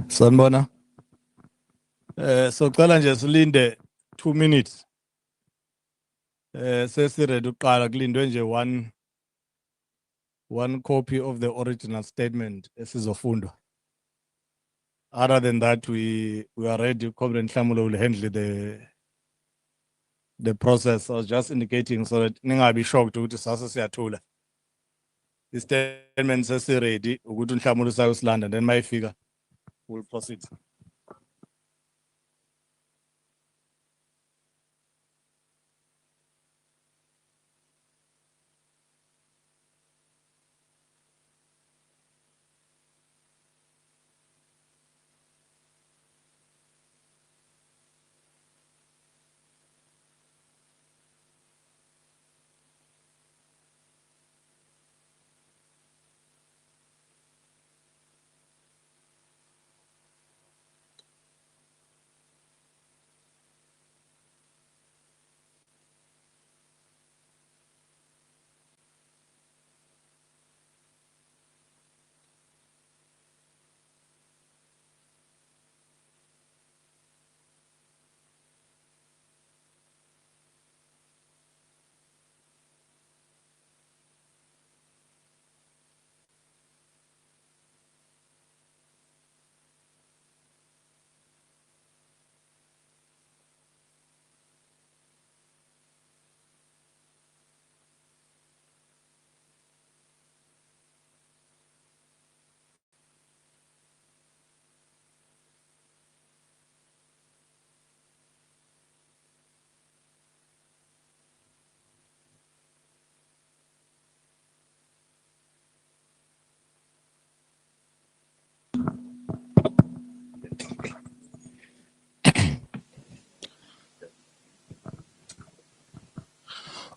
Sanibona. Socela nje silinde 2 minutes. Sesiready uqala kulindwe nje one copy of the original statement esizofundwa. Other than that, we are ready. Comrade Nhlamulo will handle the process. I was just indicating so that ningabi shocked ukuthi sase siyathula. The statement sesiready ukuthi Nhlamulo sayosilanda, then mayifika we'll proceed.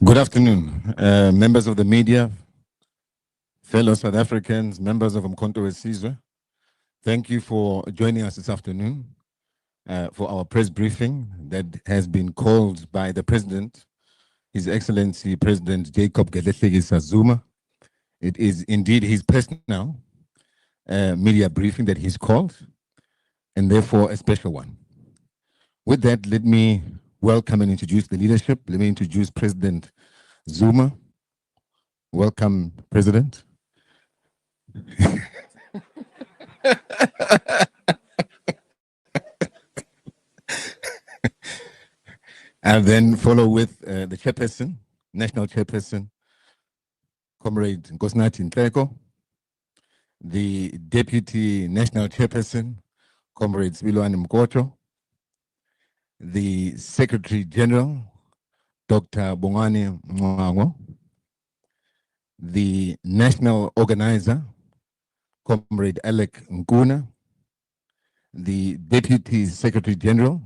Good afternoon, members of the media, fellow South Africans, members of Umkhonto weSizwe. Thank you for joining us this afternoon for our press briefing that has been called by the President, His Excellency President Jacob Gedleyihlekisa Zuma. It is indeed his personal media briefing that he's called, and therefore a special one. With that, let me welcome and introduce the leadership. Let me introduce President Zuma. Welcome, President. And then follow with the chairperson, national chairperson, Comrade Nkosinathi Nhleko, the deputy national chairperson, Comrade Sibilwane Mkoto, the Secretary General, Dr. Bongani Mwango, the National Organizer, Comrade Alec Nkuna, the Deputy Secretary General,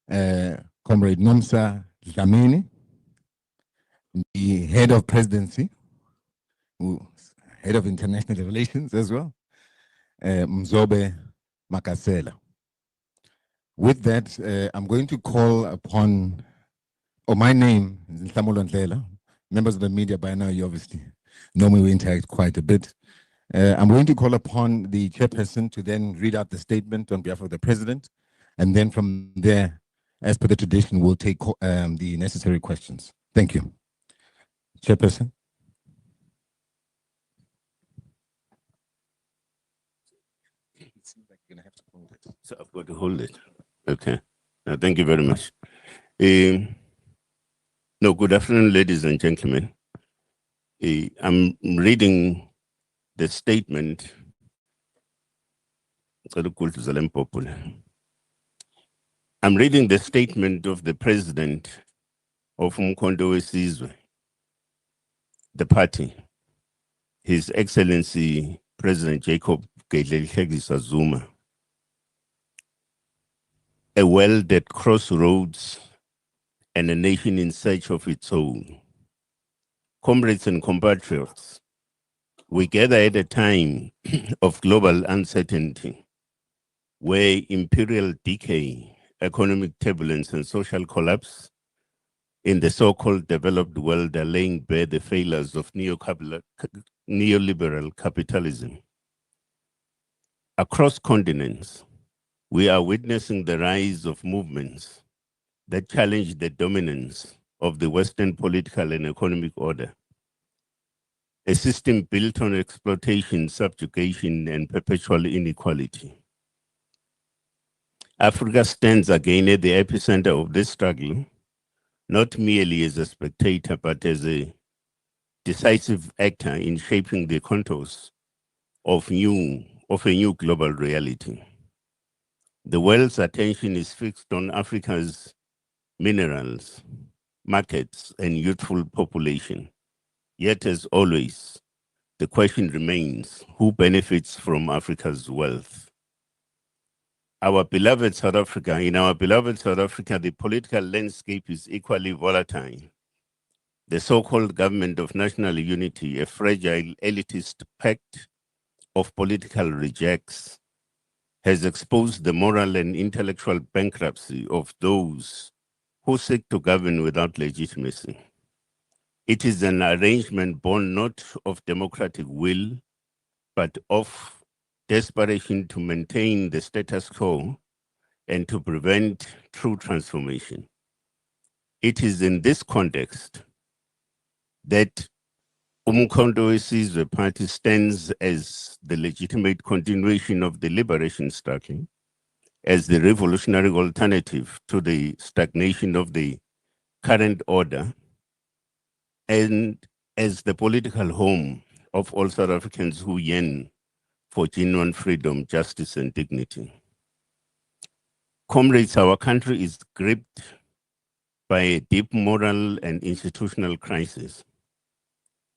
Comrade Nomsa Dlamini, the Head of Presidency, Head of International Relations as well, Mzobe Makasela. With that, I'm going to call upon, my name is Nhlamulo Ndlela. Members of the media, by now you obviously know me, we interact quite a bit. I'm going to call upon the chairperson to then read out the statement on behalf of the president, and then from there, as per the tradition, we'll take the necessary questions. Thank you. Chairperson. So I've got to hold it. Okay. Thank you very much. Good afternoon, ladies and gentlemen. I'm reading the statement. I'm reading the statement of the president of Umkhonto weSizwe, the party, His Excellency President Jacob Gedleyihlekisa Zuma. A world at crossroads and a nation in search of its own. Comrades and compatriots, we gather at a time of global uncertainty, where imperial decay, economic turbulence, and social collapse in the so-called developed world are laying bare the failures of neoliberal capitalism. Across continents, we are witnessing the rise of movements that challenge the dominance of the Western political and economic order, a system built on exploitation, subjugation, and perpetual inequality. Africa stands again at the epicenter of this struggle, not merely as a spectator, but as a decisive actor in shaping the contours of a new global reality. The world's attention is fixed on Africa's minerals, markets, and youthful population. Yet, as always, the question remains, who benefits from Africa's wealth? In our beloved South Africa, the political landscape is equally volatile. The so-called government of national unity, a fragile elitist pact of political rejects, has exposed the moral and intellectual bankruptcy of those who seek to govern without legitimacy. It is an arrangement born not of democratic will, but of desperation to maintain the status quo and to prevent true transformation. It is in this context that Umkhonto weSizwe Party stands as the legitimate continuation of the liberation struggle, as the revolutionary alternative to the stagnation of the current order, and as the political home of all South Africans who yearn for genuine freedom, justice, and dignity. Comrades, our country is gripped by a deep moral and institutional crisis.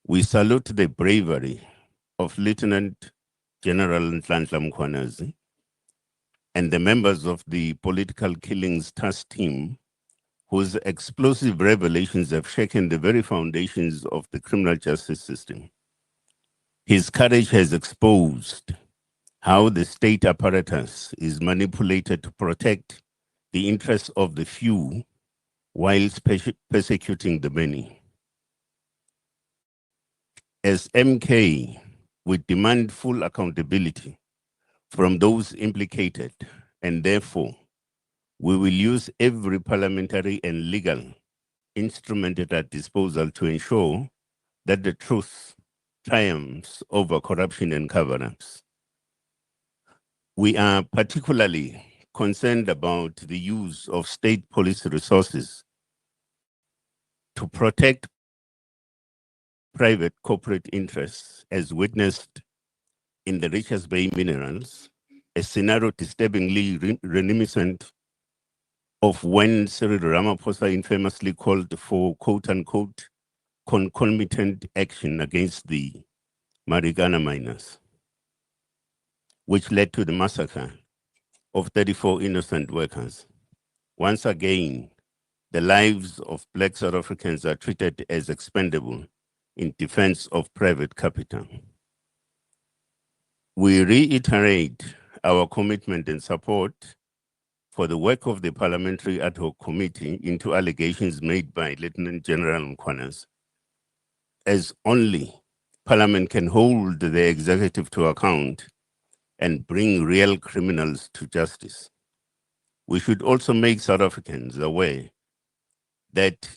We salute the bravery of Lieutenant General Nhlanhla Mkhwanazi and the members of the political killings task team, whose explosive revelations have shaken the very foundations of the criminal justice system. His courage has exposed how the state apparatus is manipulated to protect the interests of the few whilst persecuting the many. As MK, we demand full accountability from those implicated, and therefore, we will use every parliamentary and legal instrument at our disposal to ensure that the truth triumphs over corruption and cover-ups. We are particularly concerned about the use of state police resources to protect private corporate interests, as witnessed in the Richards Bay minerals, a scenario disturbingly reminiscent of when Cyril Ramaphosa infamously called for quote-unquote concomitant action against the Marikana miners, which led to the massacre of 34 innocent workers. Once again, the lives of Black South Africans are treated as expendable in defense of private capital. We reiterate our commitment and support for the work of the Parliamentary Ad Hoc Committee into allegations made by Lieutenant General Mkhwana's, as only Parliament can hold the executive to account and bring real criminals to justice. We should also make South Africans aware that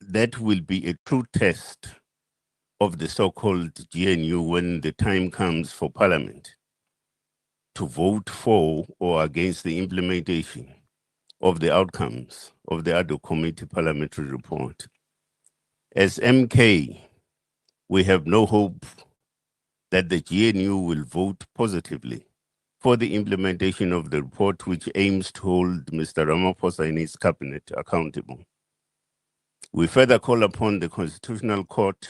that will be a true test of the so-called GNU when the time comes for Parliament to vote for or against the implementation of the outcomes of the Ad Hoc Committee Parliamentary Report. As MK, we have no hope that the GNU will vote positively for the implementation of the report, which aims to hold Mr. Ramaphosa and his cabinet accountable. We further call upon the Constitutional Court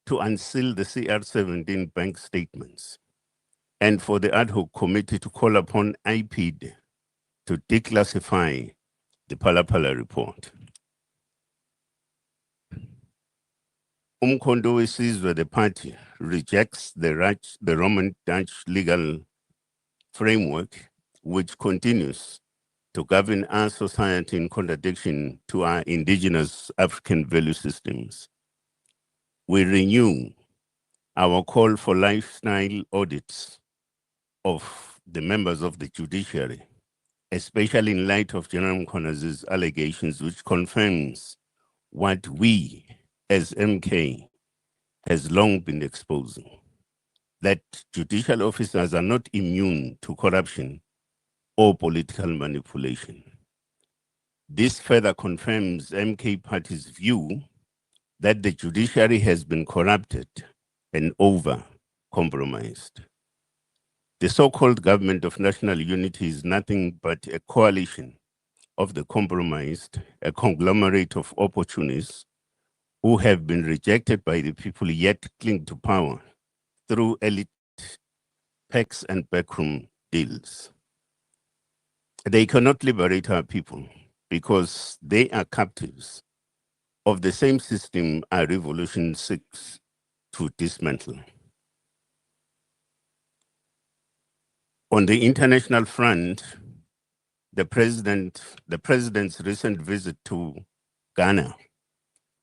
to unseal the CR17 bank statements and for the Ad Hoc Committee to call upon IPID to declassify the Phala report. Umkhonto weSizwe, the party, rejects the Roman Dutch legal framework which continues to govern our society in contradiction to our indigenous African value systems. We renew our call for lifestyle audits of the members of the judiciary, especially in light of General Mkhwana's allegations, which confirms what we as MK has long been exposing, that judicial officers are not immune to corruption or political manipulation. This further confirms MK Party's view that the judiciary has been corrupted and over-compromised. The so-called government of national unity is nothing but a coalition of the compromised, a conglomerate of opportunists who have been rejected by the people yet cling to power through elite pacts and backroom deals. They cannot liberate our people because they are captives of the same system our revolution seeks to dismantle. On the international front, the president's recent visit to Ghana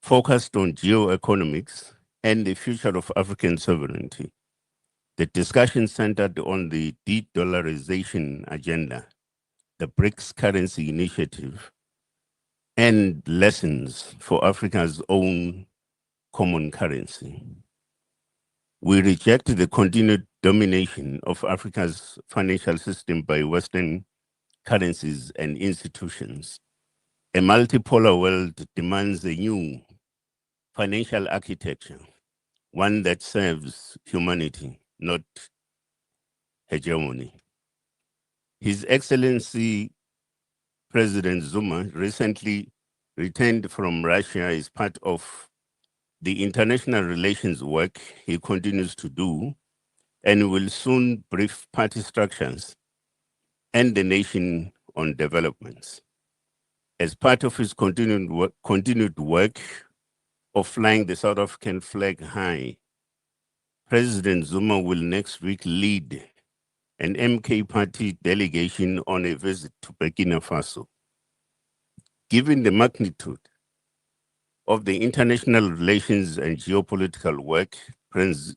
focused on geoeconomics and the future of African sovereignty. The discussion centered on the de-dollarization agenda, the BRICS currency initiative, and lessons for Africa's own common currency. We reject the continued domination of Africa's financial system by Western currencies and institutions. A multipolar world demands a new financial architecture, one that serves humanity, not hegemony. His Excellency President Zuma recently returned from Russia as part of the international relations work he continues to do, and will soon brief party structures and the nation on developments. As part of his continued work of flying the South African flag high, President Zuma will next week lead an MK Party delegation on a visit to Burkina Faso. Given the magnitude of the international relations and geopolitical work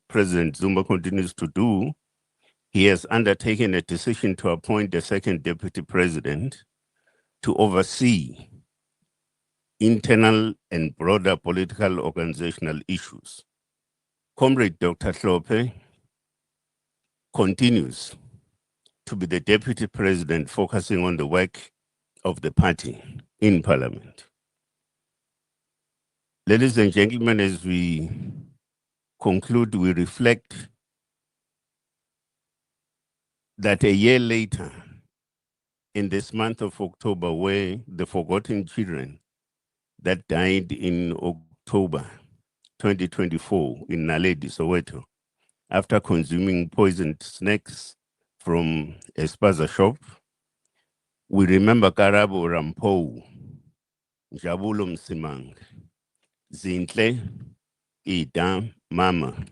President Zuma continues to do, he has undertaken a decision to appoint a second deputy president to oversee internal and broader political organizational issues. Comrade Dr. Hlophe continues to be the deputy president focusing on the work of the party in parliament. Ladies and gentlemen, as we conclude, we reflect that a year later, in this month of October were the forgotten children that died in October 2024 in Naledi, Soweto, after consuming poisoned snacks from a spaza shop. We remember Karabo Rampo, Jabulo Msimang, Zintle, Ida Mama,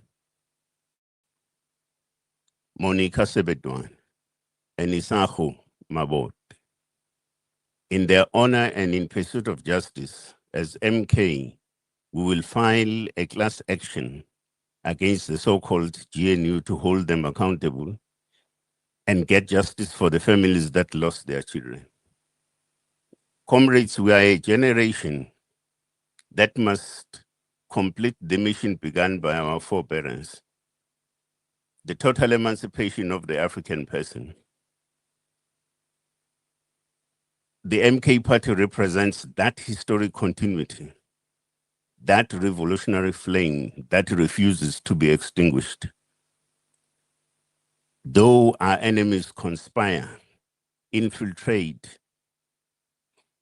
Monica Sebedwan, and Isaho Mabot. In their honor and in pursuit of justice, as MK, we will file a class action against the so-called GNU to hold them accountable and get justice for the families that lost their children. Comrades, we are a generation that must complete the mission begun by our foreparents, the total emancipation of the African person. The MK party represents that historic continuity, that revolutionary flame that refuses to be extinguished. Though our enemies conspire, infiltrate,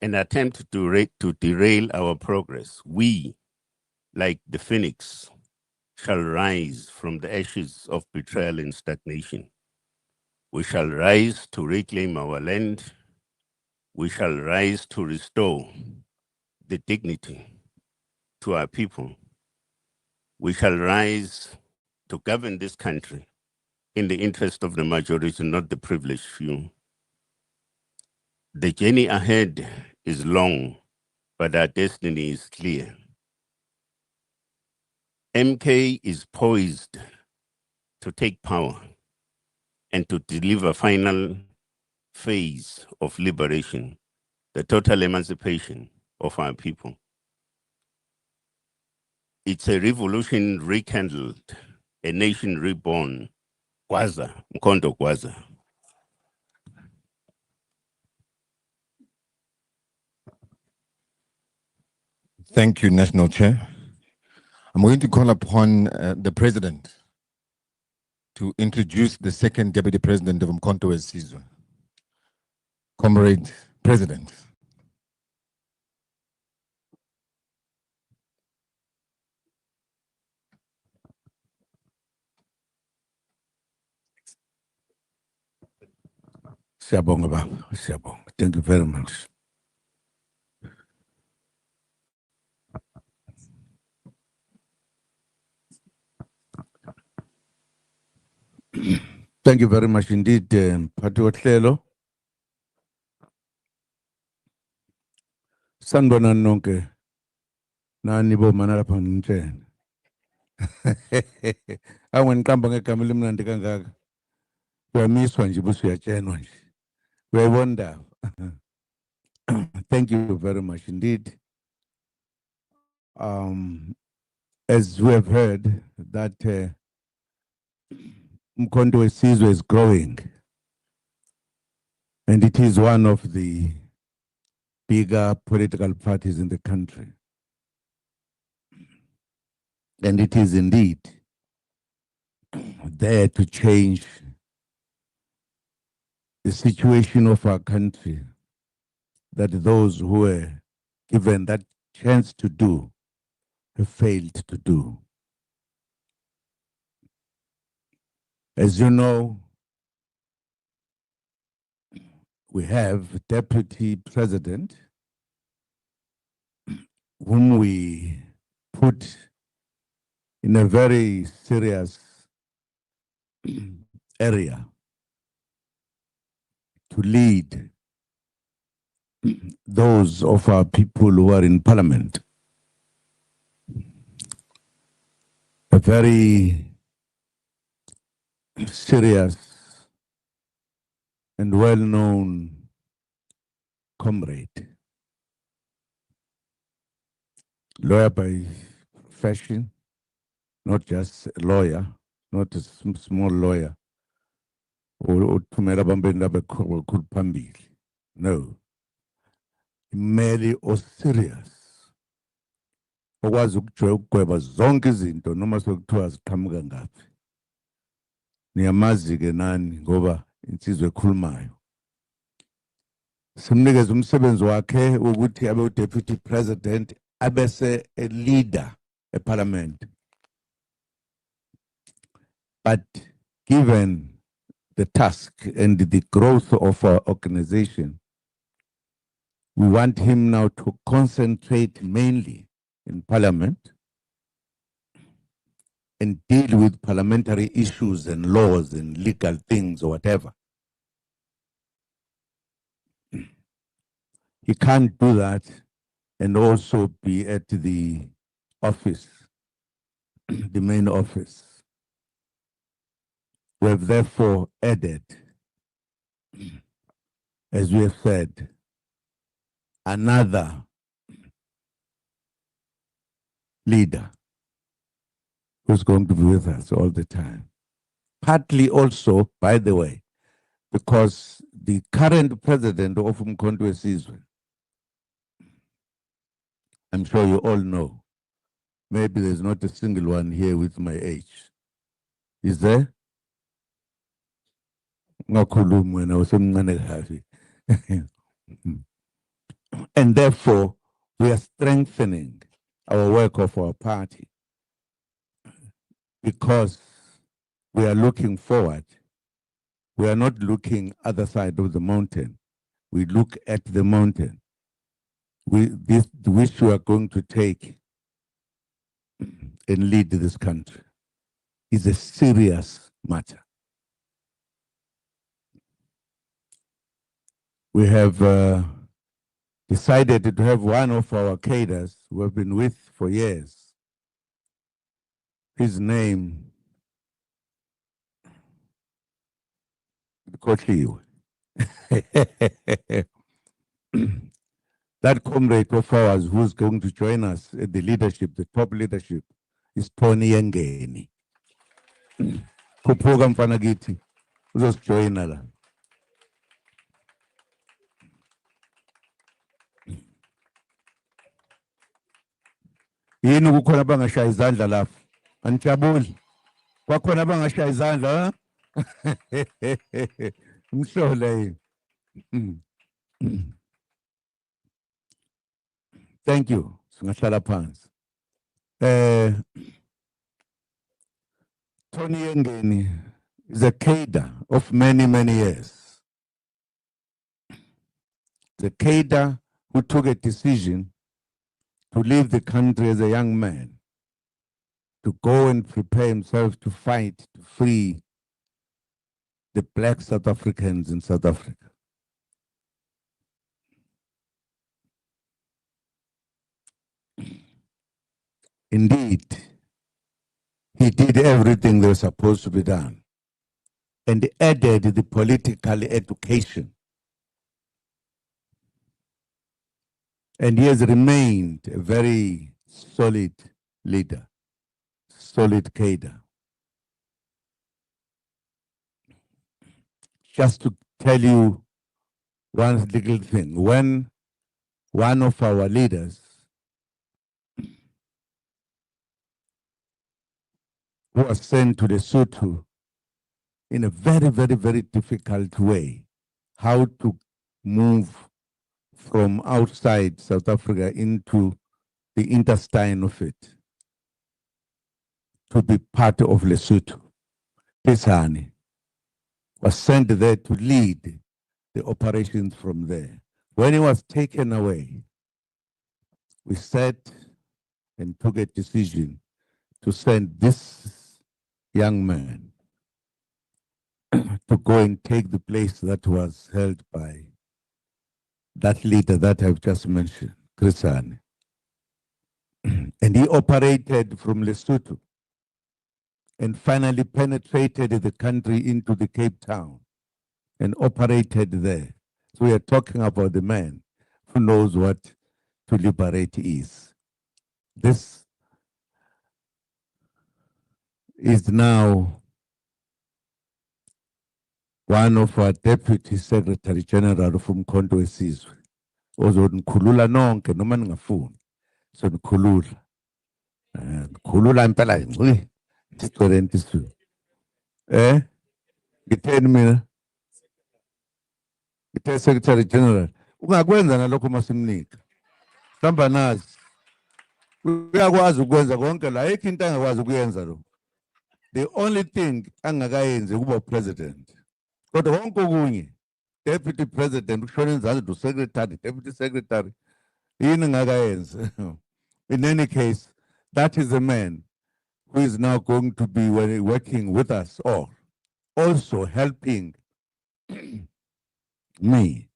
and attempt to derail our progress, we, like the phoenix, shall rise from the ashes of betrayal and stagnation. We shall rise to reclaim our land. We shall rise to restore the dignity to our people. We shall rise to govern this country in the interest of the majority, not the privileged few. The journey ahead is long, but our destiny is clear. MK is poised to take power and to deliver final phase of liberation, the total emancipation of our people. It's a revolution rekindled, a nation reborn. Kwaza, Mkondo Kwaza. Thank you, National Chair. I'm going to call upon the President to introduce the second Deputy President of Umkhonto weSizwe. Comrade President. Siyabonga baba, siyabonga. Thank you very much. Thank you very much indeed, Mphathi wohlelo. Sanibona nonke. Nani bomana lapha ngitshela. Angeniqamba ngegama elimnandi kangaka. Uyamiswa nje bese uyatshenwa nje. Uyayibona. Thank you very much indeed. As we have heard that Umkhonto weSizwe is growing, and it is one of the bigger political parties in the country. And it is indeed there to change the situation of our country that those who were given that chance to do have failed to do. As you know, we have a Deputy President whom we put in a very serious area to lead those of our people who are in Parliament. A very serious and well-known comrade, lawyer by profession, not just a lawyer, not a small lawyer, or no, merely or serious. Okwazi ukugweba zonke izinto noma sekuthiwa ziqhamuka ngaphi. Niyamazi ke nani ngoba insizwe ekhulumayo. simnikeza umsebenzi wakhe ukuthi abe deputy president abese a leader parliament. But given the task and the growth of our organization, we want him now to concentrate mainly in parliament and deal with parliamentary issues and laws and legal things or whatever. He can't do that and also be at the office, the main office. We have therefore added, as we have said, another leader who's going to be with us all the time. Partly also, by the way, because the current president of Umkhonto weSizwe, I'm sure you all know, maybe there's not a single one here with my age. Is there? And therefore, we are strengthening our work of our party because we are looking forward. We are not looking other side of the mountain. We look at the mountain. Which we are going to take and lead this country is a serious matter. We have decided to have one of our cadres who have been with for years. His name, Kotliwe. That comrade of ours who's going to join us at the leadership, the top leadership, is Tony Yengeni. Kuphuka mfana kithi uzosijoyina la. Yini kukhona abangashaya izandla lapho? Anijabuli. Kwakhona abangashaya izandla, umhlole yini. Thank you. Singahlala phansi. Tony Yengeni is a cadre of many, many years. The cadre who took a decision to leave the country as a young man, to go and prepare himself to fight to free the black South Africans in South Africa. Indeed, he did everything that was supposed to be done and added the political education. And he has remained a very solid leader, solid cadre. Just to tell you one little thing, when one of our leaders who was sent to Lesotho in a very, very, very difficult way, how to move from outside South Africa into the intestine of it, to be part of Lesotho. Pisani was sent there to lead the operations from there. When he was taken away, we sat and took a decision to send this young man to go and take the place that was held by that leader that I've just mentioned, Krisani. And he operated from Lesotho and finally penetrated the country into the Cape Town and operated there. So we are talking about the man who knows what to liberate is. This is now one of our Deputy Secretary General of Umkhonto weSizwe. Ozonikhulula nonke noma ningafuni. So nikhulula. Khulula impela ngci. Student isu. Ngitheni mina? Ngithe Secretary General. ungakwenza nalokho masimnika hlamba nazi uyakwazi ukwenza konke la ayikho into angakwazi ukuyenza lo the only thing angakayenzi kuba president kodwa konke okunye deputy president ushona enzansi do secretary deputy secretary yini ngakayenzi in any case that is a man who is now going to be working with us all also helping me.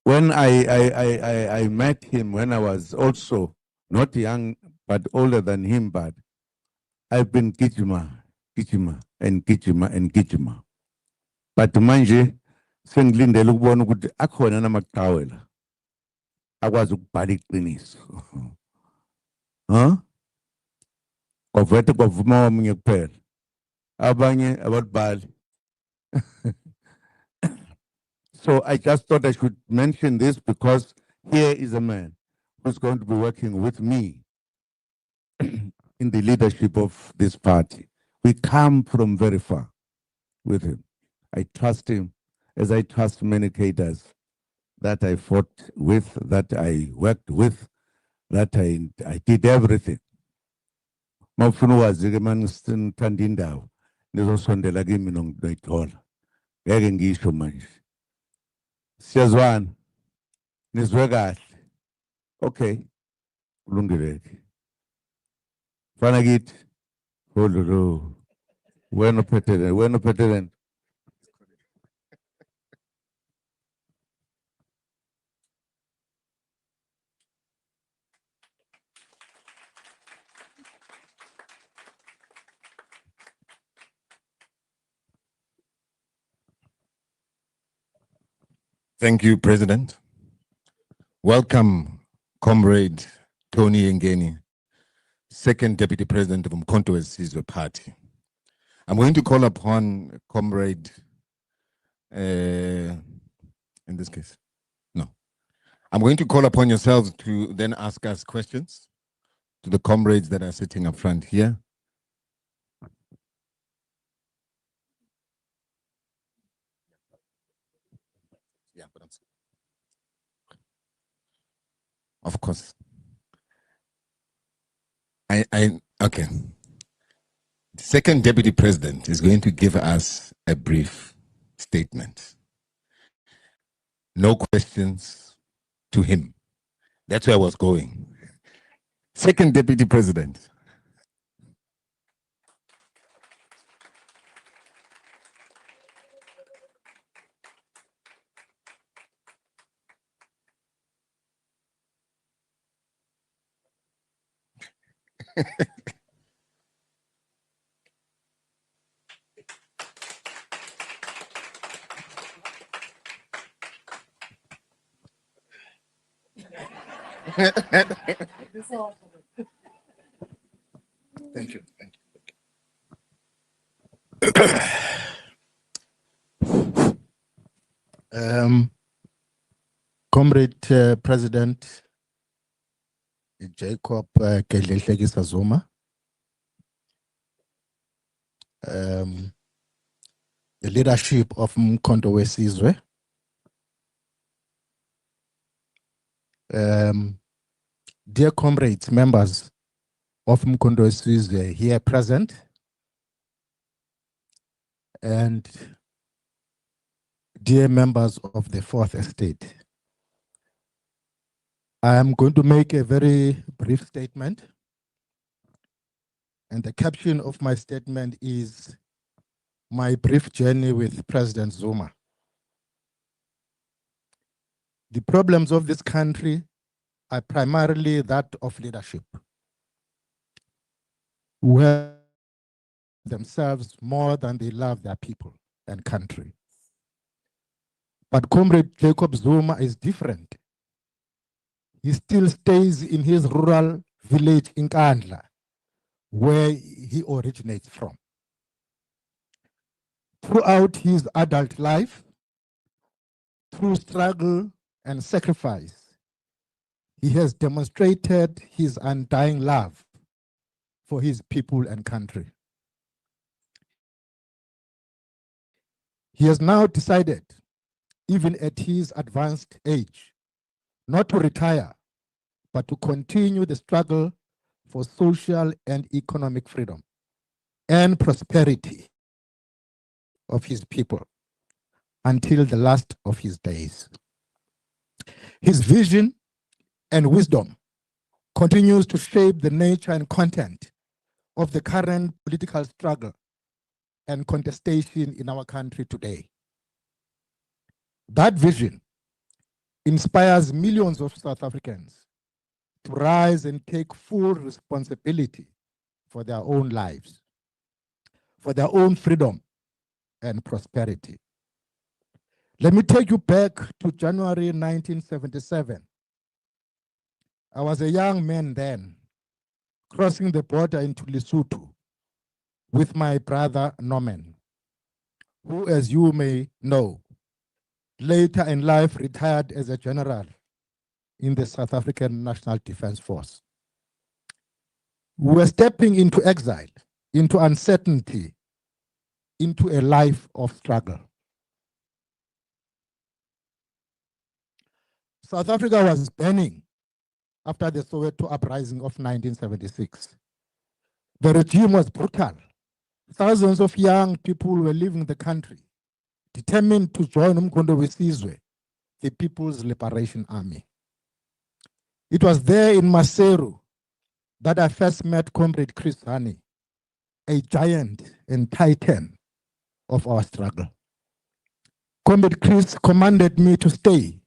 When I met him when I was also not young, but older than him, but I've been Kichima, and Kichima. But manje, sengilindele ukubona ukuthi akhona namaqhawela akwazi ukubhala iqiniso. Kwavete kwavuma omunye kuphela. Abanye abalibhali. So I just thought I should mention this because here is a man who's going to be working with me in the leadership of this party. We come from very far with him. I trust him as I trust many cadres that I fought with, that I worked with, that I did everything. Mafuna wazi-ke mangisithanda indawo nizosondela kimi noyithola. Ngeke ngisho manje. Siyazwana. Nizwe kahle. Okay. Kulungile. Fana kithi. Hololo. Wena uphethe. Thank you, President. Welcome, Comrade Tony Ngeni, Second Deputy President of Umkhonto weSizwe Party. I'm going to call upon Comrade, in this case, no. I'm going to call upon yourselves to then ask us questions to the comrades that are sitting up front here. Yeah, but of course. Okay. The Second Deputy President is going to give us a brief statement. No questions to him. That's where I was going. Second Deputy President. Thank you. Comrade President Jacob Gedlehlekisa Zuma, the leadership of Umkhonto weSizwe, dear comrades, members of Umkhonto weSizwe here present, and dear members of the Fourth Estate. I am going to make a very brief statement, and the caption of my statement is my brief journey with President Zuma. The problems of this country are primarily that of leadership, who have themselves more than they love their people and country. But Comrade Jacob Zuma is different. He still stays in his rural village in Kandla, where he originates from. Throughout his adult life, through struggle and sacrifice, he has demonstrated his undying love for his people and country. He has now decided even at his advanced age, not to retire, but to continue the struggle for social and economic freedom and prosperity of his people until the last of his days. His vision and wisdom continues to shape the nature and content of the current political struggle and contestation in our country today. That vision inspires millions of South Africans to rise and take full responsibility for their own lives, for their own freedom and prosperity. Let me take you back to January 1977. I was a young man then, crossing the border into Lesotho with my brother Norman, who, as you may know, later in life retired as a general in the South African National Defence Force. We were stepping into exile, into uncertainty, into a life of struggle. South Africa was burning after the Soweto uprising of 1976. The regime was brutal. Thousands of young people were leaving the country, determined to join Umkhonto weSizwe, the People's Liberation Army. It was there in Maseru that I first met Comrade Chris Hani, a giant and titan of our struggle. Comrade Chris commanded me to stay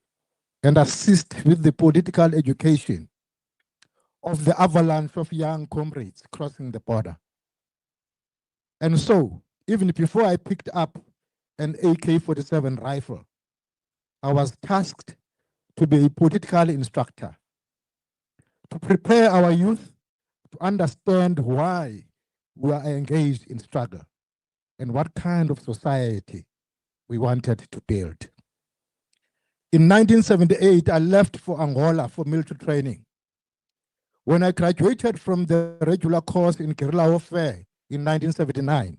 and assist with the political education of the avalanche of young comrades crossing the border. And so, even before I picked up an AK-47 rifle, I was tasked to be a political instructor, to prepare our youth to understand why we are engaged in struggle and what kind of society we wanted to build. In 1978, I left for Angola for military training. When I graduated from the regular course in guerrilla warfare in 1979,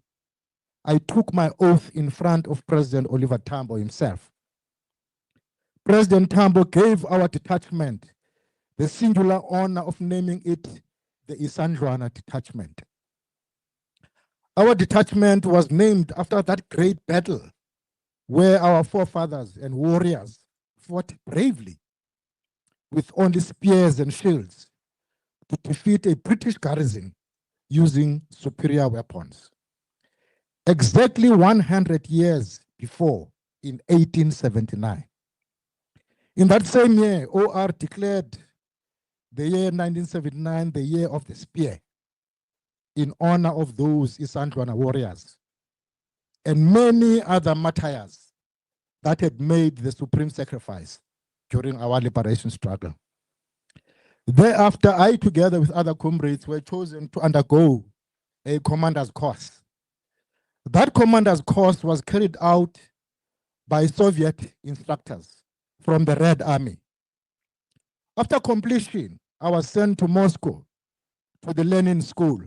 I took my oath in front of President Oliver Tambo himself. President Tambo gave our detachment the singular honor of naming it the Isandlwana Detachment. Our detachment was named after that great battle where our forefathers and warriors fought bravely with only spears and shields to defeat a British garrison using superior weapons. Exactly 100 years before, in 1879. In that same year, OR declared the year 1979 the year of the spear in honor of those Isandlwana warriors and many other martyrs that had made the supreme sacrifice during our liberation struggle. Thereafter, I, together with other comrades, were chosen to undergo a commander's course. That commander's course was carried out by Soviet instructors from the Red Army. After completion, I was sent to Moscow to the Lenin School.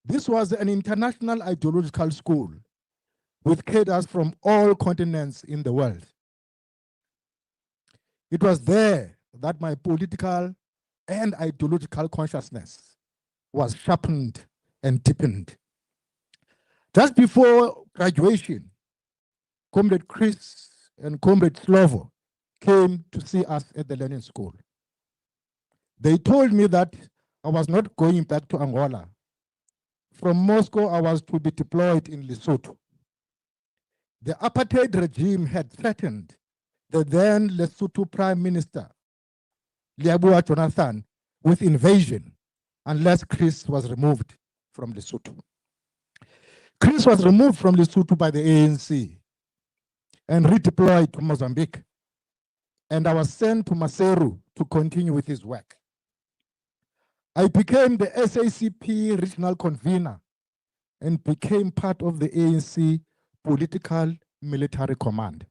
This was an international ideological school with cadres from all continents in the world. It was there that my political and ideological consciousness was sharpened and deepened. Just before graduation, Comrade Chris and Comrade Slovo came to see us at the Lenin School. They told me that I was not going back to Angola. From Moscow, I was to be deployed in Lesotho. The apartheid regime had threatened the then Lesotho Prime Minister, Liabua Jonathan, with invasion unless Chris was removed from Lesotho. Chris was removed from Lesotho by the ANC and redeployed to Mozambique. And I was sent to Maseru to continue with his work. I became the SACP regional convener and became part of the ANC political military command.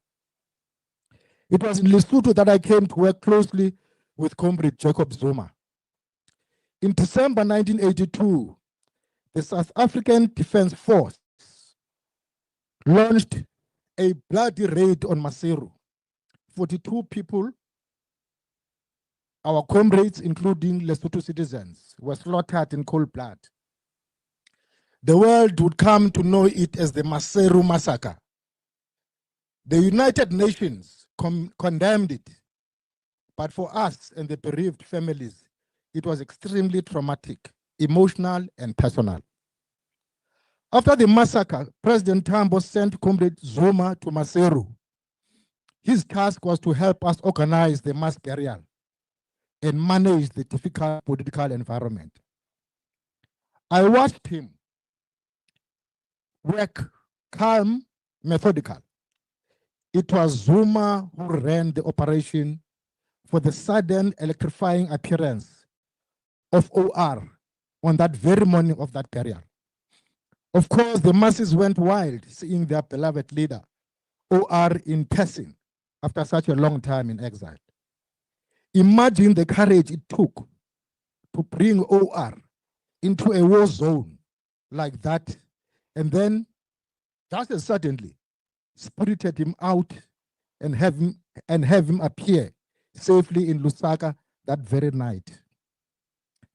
It was in Lesotho that I came to work closely with Comrade Jacob Zuma. In December 1982, the South African Defence Force launched a bloody raid on Maseru. 42 people, our comrades, including Lesotho citizens, were slaughtered in cold blood. The world would come to know it as the Maseru massacre. The United Nations condemned it, but for us and the bereaved families, it was extremely traumatic, emotional, and personal. After the massacre, President Tambo sent Comrade Zuma to Maseru. His task was to help us organize the mass burial and manage the difficult political environment. I watched him work calm, methodical. It was Zuma who ran the operation for the sudden electrifying appearance of OR on that very morning of that burial. Of course, the masses went wild seeing their beloved leader, OR, in person after such a long time in exile. Imagine the courage it took to bring OR into a war zone like that, and then just as suddenly spirited him out and have him appear safely in Lusaka that very night.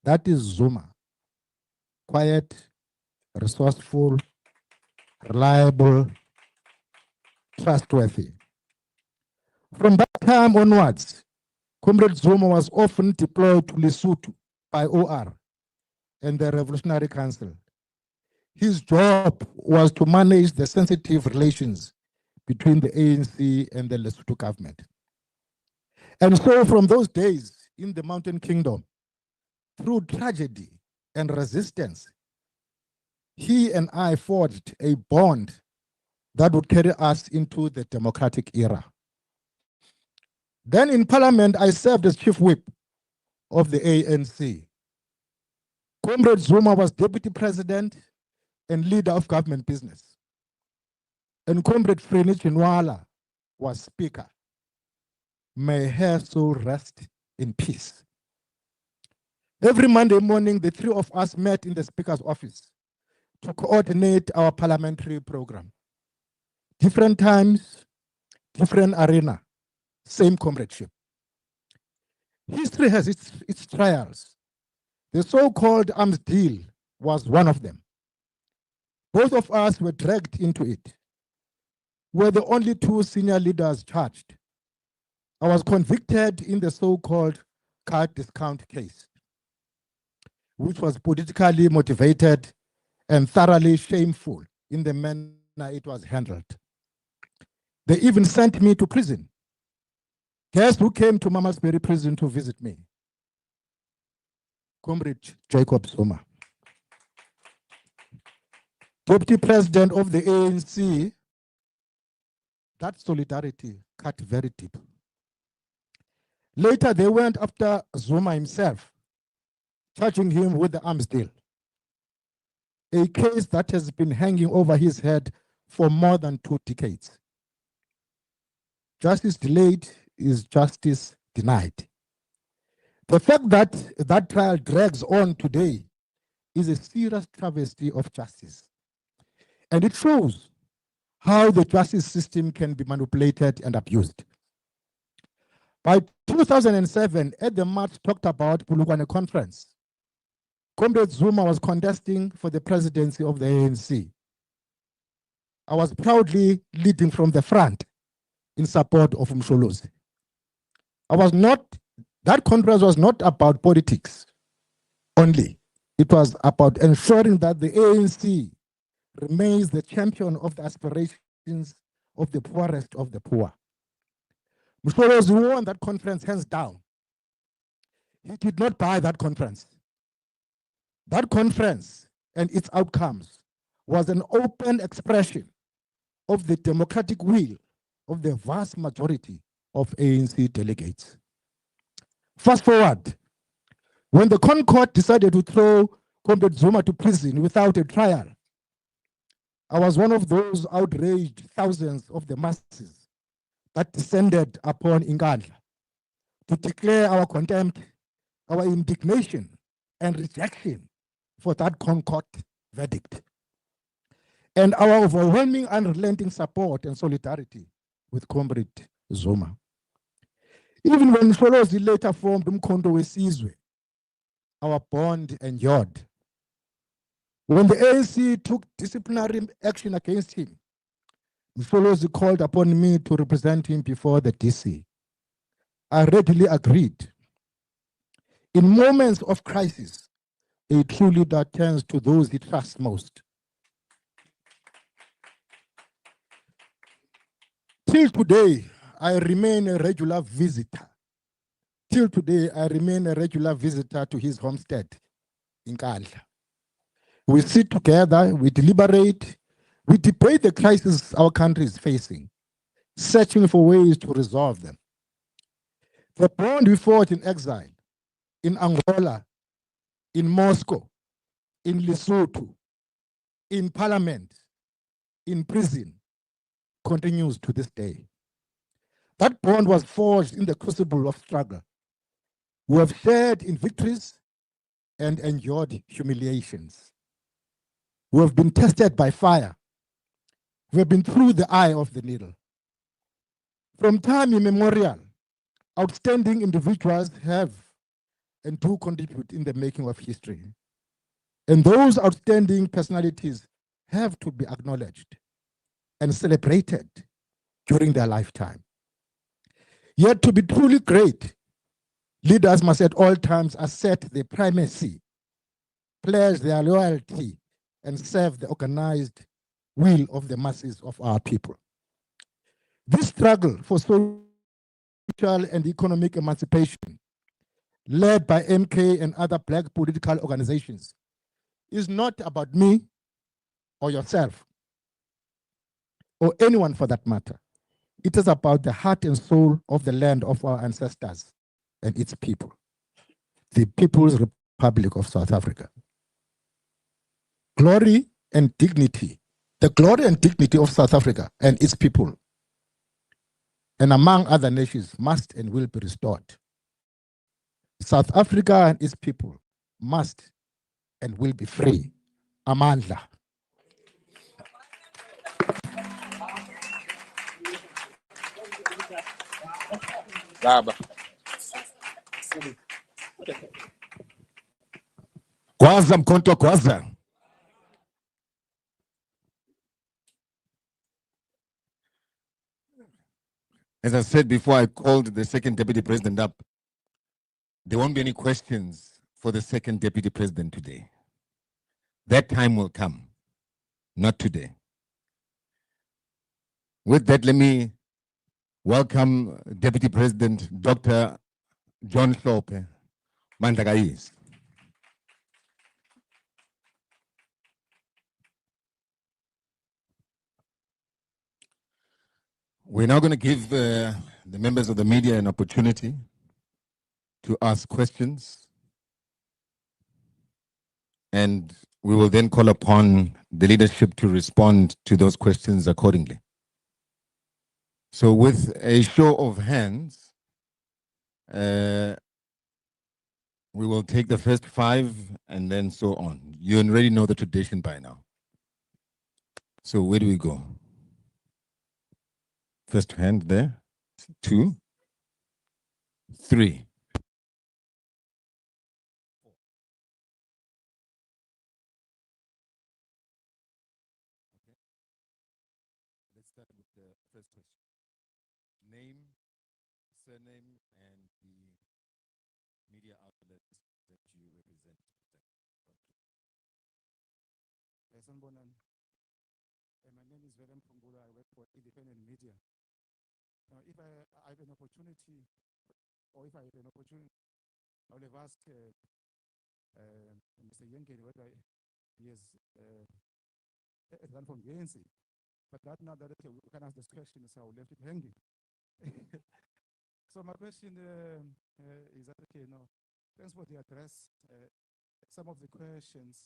That is Zuma. Quiet, resourceful, reliable, trustworthy. From that time onwards, Comrade Zuma was often deployed to Lesotho by OR and the Revolutionary Council. His job was to manage the sensitive relations between the ANC and the Lesotho government. And so from those days in the Mountain Kingdom, through tragedy and resistance, he and I forged a bond that would carry us into the democratic era. Then in Parliament, I served as chief whip of the ANC. Comrade Zuma was deputy president and leader of government business. And Comrade Freni Chinwala was speaker. May her soul rest in peace. Every Monday morning, the three of us met in the speaker's office to coordinate our parliamentary program. Different times, different arena, same comradeship. History has its trials. The so-called arms deal was one of them. Both of us were dragged into it. We're the only two senior leaders charged. I was convicted in the so-called card discount case, which was politically motivated and thoroughly shameful in the manner it was handled. They even sent me to prison. Guess who came to Mamasbury prison to visit me? Comrade Jacob Zuma, deputy president of the ANC. That solidarity cut very deep. Later, they went after Zuma himself, charging him with the arms deal, a case that has been hanging over his head for more than 2 decades. Justice delayed is justice denied. The fact that that trial drags on today is a serious travesty of justice. And it shows how the justice system can be manipulated and abused. By 2007, at the much talked about Bulugwane conference, Comrade Zuma was contesting for the presidency of the ANC. I was proudly leading from the front in support of Msholozi. That conference was not about politics only. It was about ensuring that the ANC remains the champion of the aspirations of the poorest of the poor. Msholozi won that conference hands down. He did not buy that conference. That conference and its outcomes was an open expression of the democratic will of the vast majority of ANC delegates. Fast forward, when the Concord decided to throw Comrade Zuma to prison without a trial, I was one of those outraged thousands of the masses that descended upon Nkandla to declare our contempt, our indignation, and rejection for that Concord verdict. and our overwhelming unrelenting support and solidarity with Comrade Zuma. Even when Msholozi later formed Umkhonto weSizwe, our bond endured. When the ANC took disciplinary action against him, Msholozi called upon me to represent him before the DC. I readily agreed. In moments of crisis, a true leader turns to those he trusts most. Till today, I remain a regular visitor. Till today, I remain a regular visitor to his homestead in Kandla. We sit together, we deliberate, we debate the crisis our country is facing, searching for ways to resolve them. The bond we fought in exile, in Angola, in Moscow, in Lesotho, in parliament, in prison, continues to this day. That bond was forged in the crucible of struggle. We have shared in victories and endured humiliations. We have been tested by fire. We have been through the eye of the needle. From time immemorial, outstanding individuals have and do contribute in the making of history. And those outstanding personalities have to be acknowledged and celebrated during their lifetime. Yet to be truly great, leaders must at all times assert their primacy, pledge their loyalty, and serve the organized will of the masses of our people. This struggle for social and economic emancipation, led by MK and other Black political organizations, is not about me or yourself, or anyone for that matter. It is about the heart and soul of the land of our ancestors and its people, the People's Republic of South Africa. Glory and dignity, the glory and dignity of South Africa and its people, and among other nations, must and will be restored. South Africa and its people must and will be free. Amandla. Baba. Kwaza Mkhonto kwaza. As I said before, I called the second deputy president up. There won't be any questions for the second deputy president today. That time will come, not today. With that, let me welcome Deputy President Dr. John Hlophe Mandlakayise. We're now going to give the members of the media an opportunity to ask questions, and we will then call upon the leadership to respond to those questions accordingly. So with a show of hands, we will take the first 5 and then so on. You already know the tradition by now. So where do we go? First hand there, 2, 3. Let's start with the first question. Name, surname, and the media outlet that you represent. My name is Velem Pungula. I work for independent media. If I have an opportunity, or if I had an opportunity, I would have asked Mr. Yengeni whether he has run from the ANC. But that now that we can ask this question, so I left it hanging. So my question is that, okay, no, thanks for the address. Some of the questions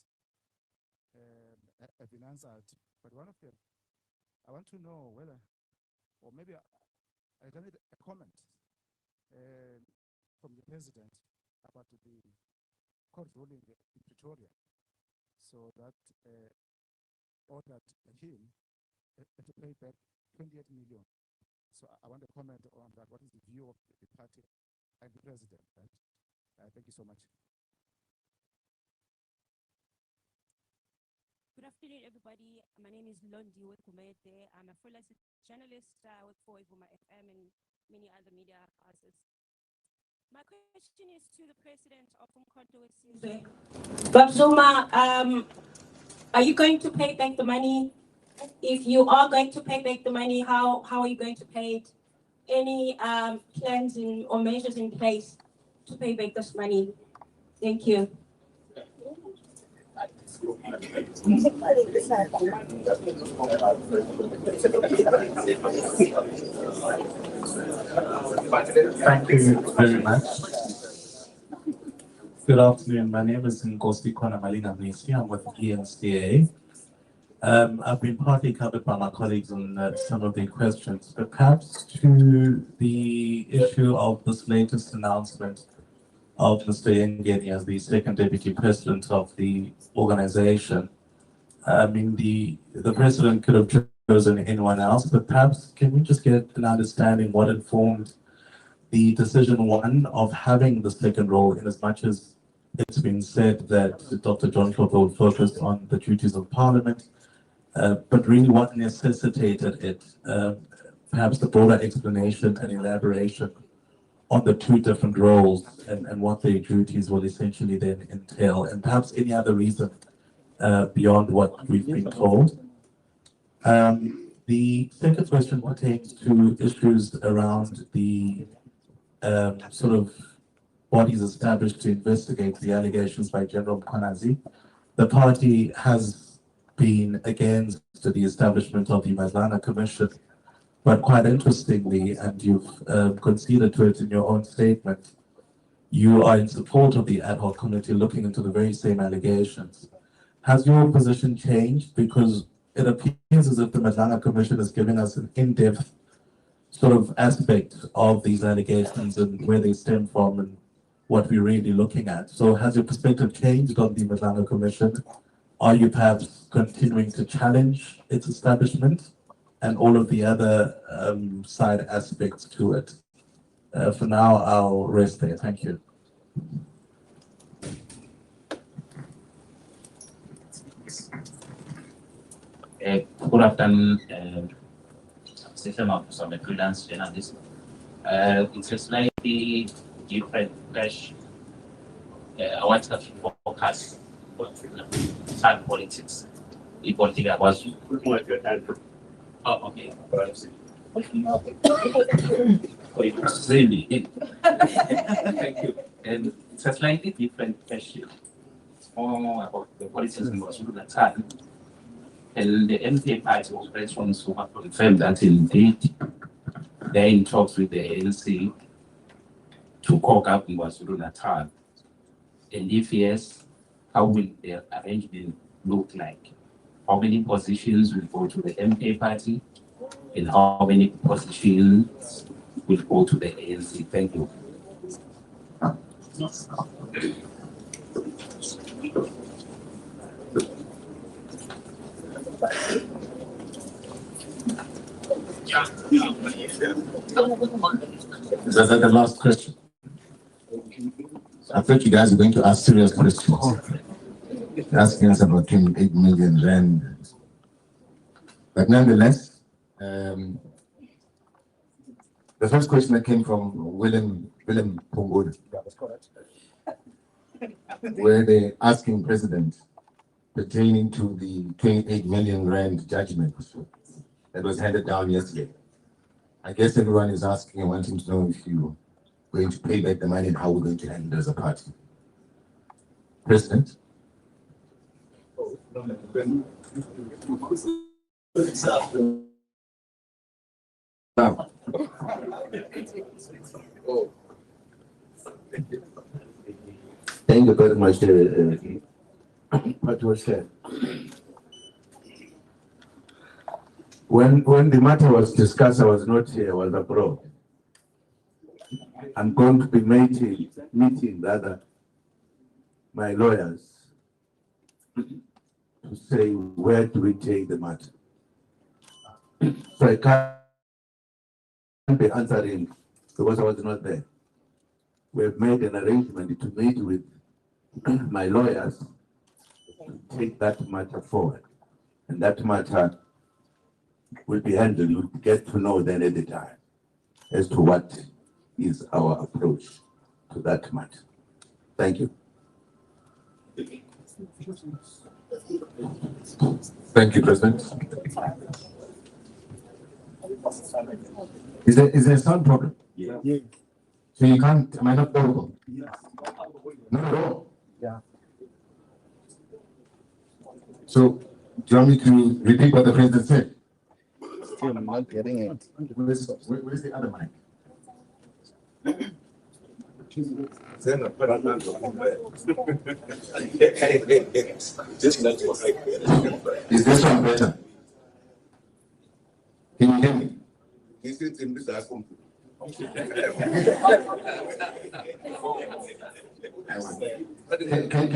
have been answered, but one of them, I want to know whether, or maybe I can need a comment from the president about the court ruling in Pretoria, so that ordered him to pay back 28 million. So I want to comment on that. What is the view of the party and the president? Right? Thank you so much. Good afternoon, everybody. My name is Londi Wekumete. I'm a freelance journalist. I work for Zuma FM and many other media houses. My question is to the president of Umkhonto weSizwe. Bab Zuma, are you going to pay back the money? If you are going to pay back the money, how are you going to pay it? Any plans or measures in place to pay back this money? Thank you. Thank you very much. Good afternoon. My name is Nkosi Kona Malina Mnisi. I'm with ENCA. I've been partly covered by my colleagues on some of the questions, but perhaps to the issue of this latest announcement of Mr. Yengeni as the second deputy president of the organization. I mean, the president could have chosen anyone else, but perhaps can we just get an understanding what informed the decision one of having the second role, in as much as it's been said that Dr. John Klopper focused on the duties of Parliament, but really what necessitated it, perhaps the broader explanation and elaboration on the two different roles and what their duties will essentially then entail, and perhaps any other reason beyond what we've been told. The second question pertains to issues around the sort of bodies established to investigate the allegations by General Mkhwanazi. The party has been against the establishment of the Mazlana Commission, but quite interestingly, and you've conceded to it in your own statement, you are in support of the ad hoc committee looking into the very same allegations. Has your position changed? Because it appears as if the Mazlana Commission is giving us an in-depth sort of aspect of these allegations and where they stem from and what we're really looking at. So has your perspective changed on the Mazlana Commission? Are you perhaps continuing to challenge its establishment and all of the other side aspects to it? For now, I'll rest there. Thank you. Good afternoon, system of the freelance journalist. It's a slightly different question. I want to focus on politics. The politics was. Oh, okay. Really. Thank you. And it's a slightly different question. It's more about the politics in KwaZulu-Natal. And the MPA party operates from Zuma confirmed that indeed they're in talks with the ANC to cock up in KwaZulu-Natal. And if yes, how will the arrangement look like? How many positions will go to the MPA party? And how many positions will go to the ANC? Thank you. Is that the last question? I thought you guys were going to ask serious questions. Asking us about 28 million rand. But nonetheless, the first question that came from Willem Pongod, where they're asking President pertaining to the 28 million rand judgment that was handed down yesterday. I guess everyone is asking and wanting to know if you're going to pay back the money and how we're going to handle it as a party. President? Thank you very much. What was said. When the matter was discussed, I was not here, I was abroad. I'm going to be meeting rather my lawyers to say, where do we take the matter? So I can't be answering because I was not there. We've made an arrangement to meet with my lawyers to take that matter forward. And that matter will be handled. You'll get to know then at the time as to what is our approach to that matter. Thank you. Thank you, President. Is there a sound problem? Yeah. So you can't, am I not audible? Not at all. Yeah. So do you want me to repeat what the President said? Still, I'm not getting it. Where's the other mic? Is this one better? Can you hear me? Can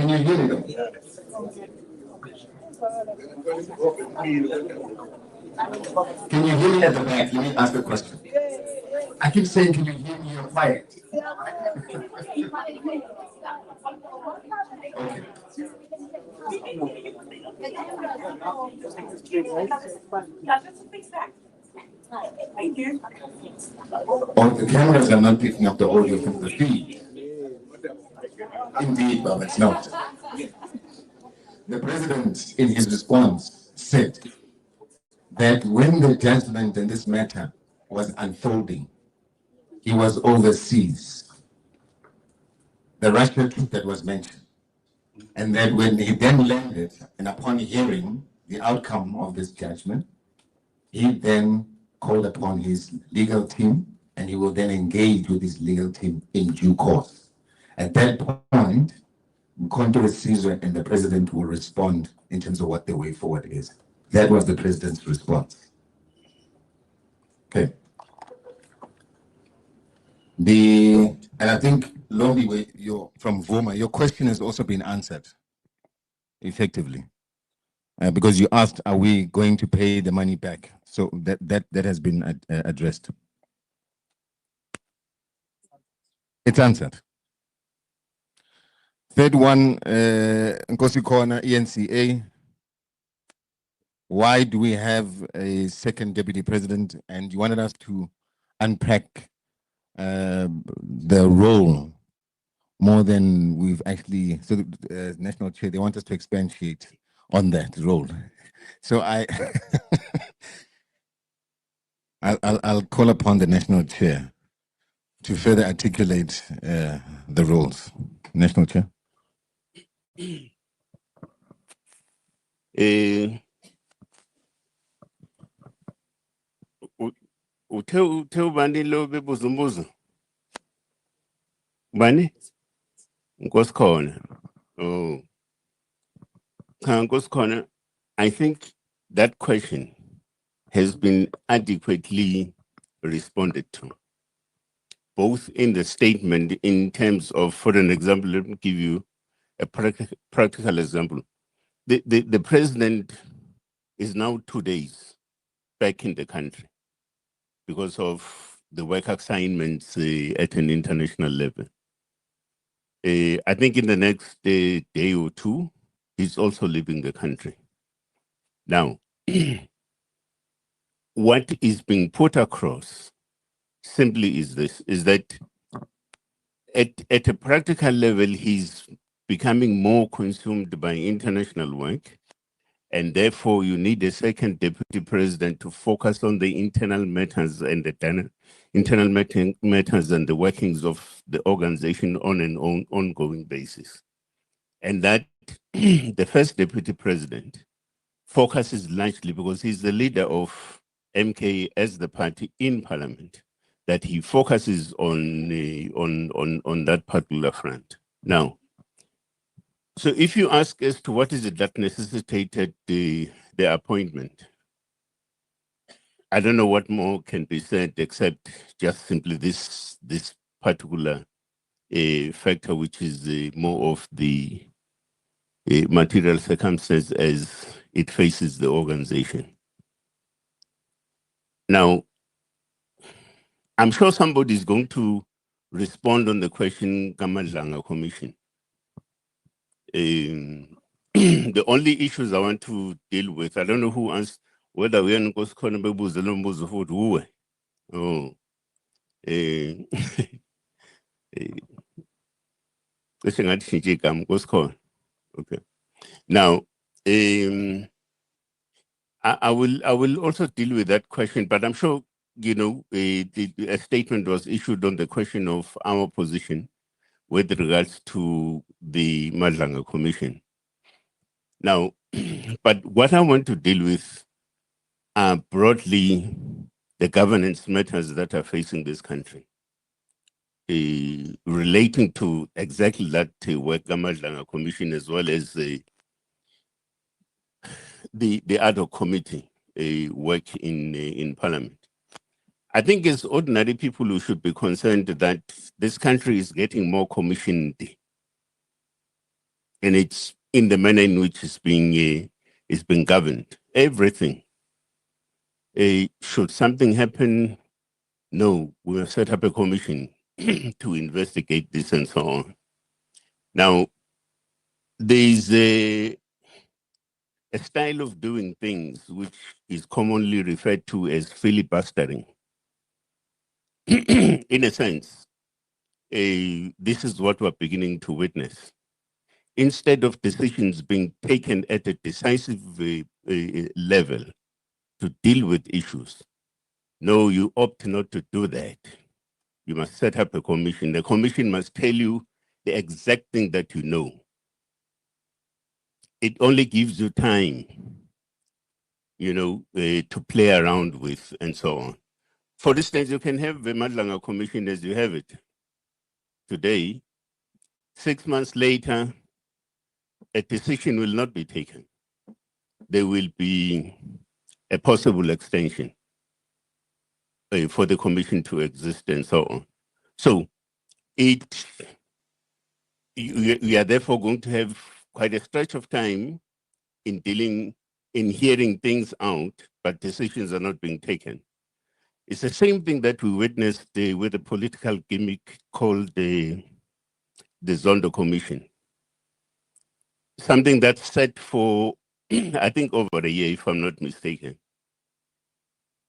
you hear me though? Can you hear me at the back? Let me ask a question. I keep saying, can you hear me? You're quiet. Okay. Oh, the cameras are not picking up the audio from the feed. Indeed, but it's not. The President, in his response, said that when the judgment in this matter was unfolding, he was overseas. The Russia trip that was mentioned. And that when he then landed, and upon hearing the outcome of this judgment, he then called upon his legal team, and he will then engage with his legal team in due course. At that point, Mkhonto Wesizwe and the President will respond in terms of what the way forward is. That was the President's response. Okay. And I think, Lombi, you're from Vuma, your question has also been answered effectively. Because you asked, are we going to pay the money back? So that has been addressed. It's answered. Third one, Nkosi Corner, ENCA. Why do we have a second deputy president? And you wanted us to unpack the role more than we've actually, so the national chair, they want us to expatiate on that role. So I'll call upon the national chair to further articulate the roles. National chair. Uthe bani lo bebuzumbuzo bani Nkosi Khona. Oh, Nkosi Khona, I think that question has been adequately responded to, both in the statement in terms of, for an example, let me give you a practical example. The President is now 2 days back in the country because of the work assignments at an international level. I think in the next day or two, he's also leaving the country. Now, what is being put across simply is this, is that at a practical level, he's becoming more consumed by international work, and therefore you need a second deputy president to focus on the internal matters and the internal matters and the workings of the organization on an ongoing basis. And that the first deputy president focuses largely, because he's the leader of MK as the party in parliament, that he focuses on that particular front. Now, so if you ask as to what is it that necessitated the appointment, I don't know what more can be said except just simply this particular factor, which is more of the material circumstance as it faces the organization. Now, I'm sure somebody is going to respond on the question Kamadlanga Commission. The only issues I want to deal with, I don't know who asked whether we are going to Oh, okay. Now, I will also deal with that question, but I'm sure you know a statement was issued on the question of our position with regards to the Madlanga Commission. Now, but what I want to deal with are broadly the governance matters that are facing this country, relating to exactly that work Madlanga Commission as well as the ad hoc committee work in Parliament. I think as ordinary people, we should be concerned that this country is getting more commissioned, and it's in the manner in which it's being governed. Everything. Should something happen, no, we'll set up a commission to investigate this and so on. Now, there's a style of doing things which is commonly referred to as filibustering. In a sense, this is what we're beginning to witness. Instead of decisions being taken at a decisive level to deal with issues, no, you opt not to do that. You must set up a commission. The commission must tell you the exact thing that you know. It only gives you time, you know, to play around with and so on. For instance, you can have the Madlanga Commission as you have it today. 6 months later, a decision will not be taken. There will be a possible extension for the commission to exist and so on. So we are therefore going to have quite a stretch of time in hearing things out, but decisions are not being taken. It's the same thing that we witnessed with a political gimmick called the Zondo Commission. Something that's set for, I think, over a year, if I'm not mistaken.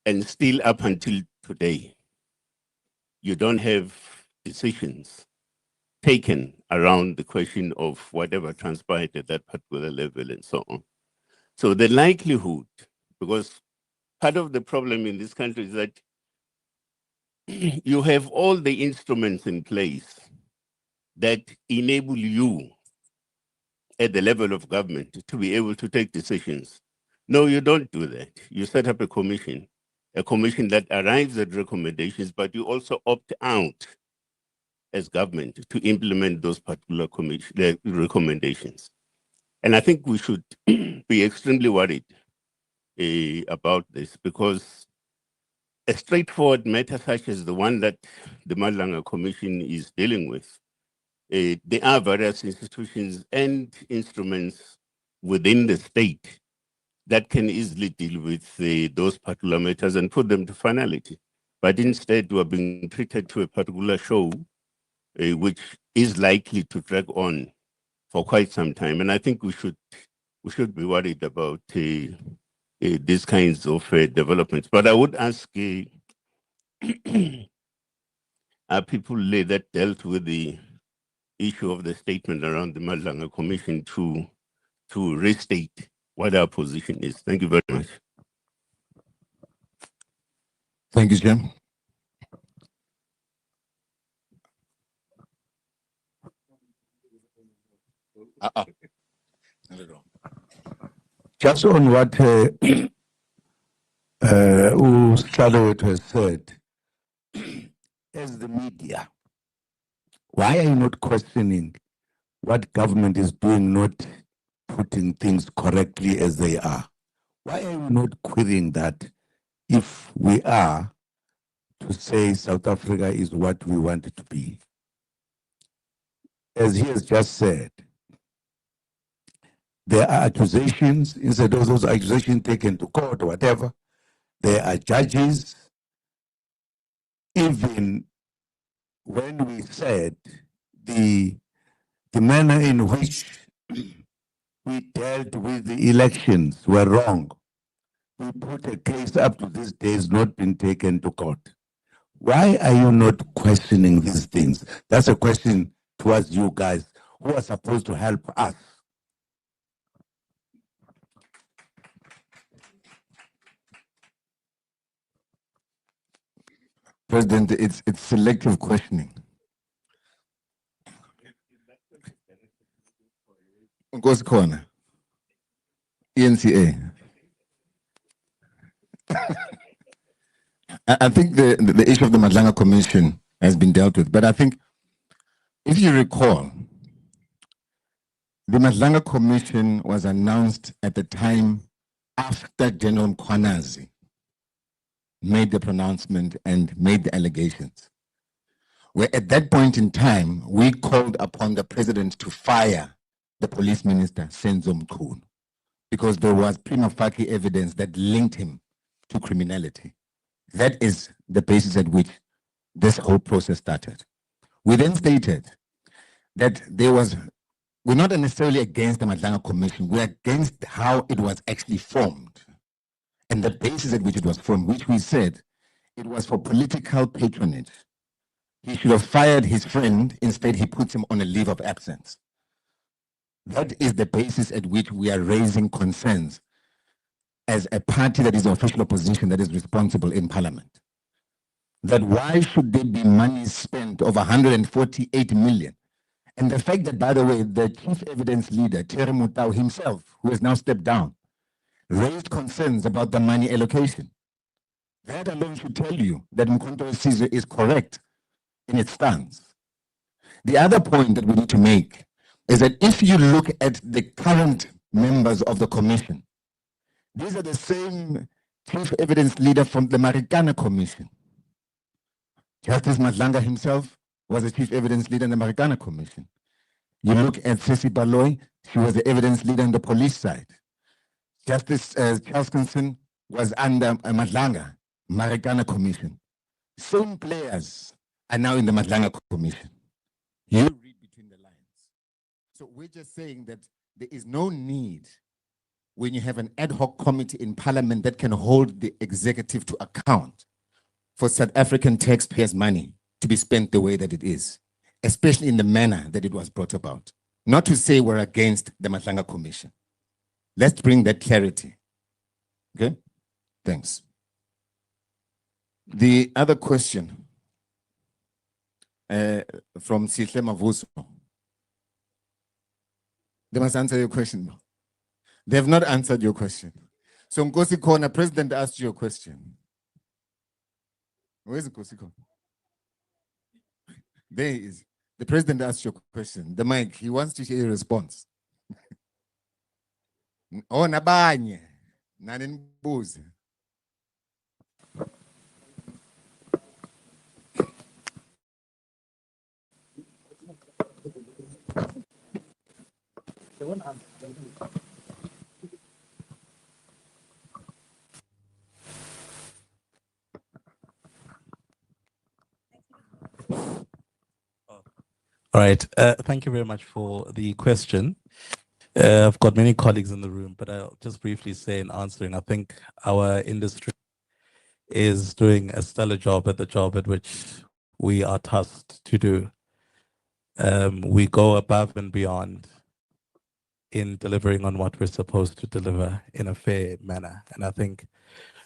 And still up until today, you don't have decisions taken around the question of whatever transpired at that particular level and so on. So the likelihood, because part of the problem in this country is that you have all the instruments in place that enable you at the level of government to be able to take decisions. No, you don't do that. You set up a commission that arrives at recommendations, but you also opt out as government to implement those particular recommendations. And I think we should be extremely worried about this, because a straightforward matter such as the one that the Madlanga Commission is dealing with, there are various institutions and instruments within the state that can easily deal with those particular matters and put them to finality. But instead, we're being treated to a particular show, which is likely to drag on for quite some time. And I think we should be worried about these kinds of developments. But I would ask people that dealt with the issue of the statement around the Madlanga Commission to restate what our position is. Thank you very much. Thank you, Jim. Just on what Shalowet has said, as the media, why are you not questioning what government is doing, not putting things correctly as they are? Why are you not querying that if we are to say South Africa is what we want it to be? As he has just said, There are accusations, instead of those accusations taken to court or whatever, there are judges. Even when we said the manner in which we dealt with the elections were wrong, we put a case up to this day has not been taken to court. Why are you not questioning these things? That's a question towards you guys who are supposed to help us. President, it's selective questioning. Nkosi khona. ENCA. I think the issue of the Madlanga Commission has been dealt with, but I think if you recall, the Madlanga Commission was announced at the time after General Mkhwanazi made the pronouncement and made the allegations. Where at that point in time, we called upon the president to fire the police minister, Senzo Mkhunu, because there was prima facie evidence that linked him to criminality. That is the basis at which this whole process started. We then stated that we're not necessarily against the Madlanga Commission, we're against how it was actually formed and the basis at which it was formed, which we said it was for political patronage. He should have fired his friend, instead he puts him on a leave of absence. That is the basis at which we are raising concerns as a party that is the official opposition that is responsible in parliament. That why should there be money spent of 148 million? And the fact that, by the way, the chief evidence leader, Terry Mutau himself, who has now stepped down, raised concerns about the money allocation. That alone should tell you that Mkhonto Sizwe is correct in its stance. The other point that we need to make is that if you look at the current members of the commission, these are the same chief evidence leader from the Marikana Commission. Justice Madlanga himself was the chief evidence leader in the Marikana Commission. You look at Ceci Baloy, she was the evidence leader on the police side. Justice Charleskinson was under Madlanga, Marikana Commission. Same players are now in the Madlanga Commission. You read between the lines. So we're just saying that there is no need when you have an ad hoc committee in parliament that can hold the executive to account for South African taxpayers' money to be spent the way that it is, especially in the manner that it was brought about. Not to say we're against the Madlanga Commission. Let's bring that clarity. Okay? Thanks. The other question from Sihle Mavuso. They must answer your question. They have not answered your question. So Nkosi Khona, President asked you a question. Where is Nkosi Khona? There he is. The President asked you a question. The mic, he wants to hear your response. Oh, nabanye. Naninbuze. All right. Thank you very much for the question. I've got many colleagues in the room, but I'll just briefly say in answering, I think our industry is doing a stellar job at the job at which we are tasked to do. We go above and beyond in delivering on what we're supposed to deliver in a fair manner. And I think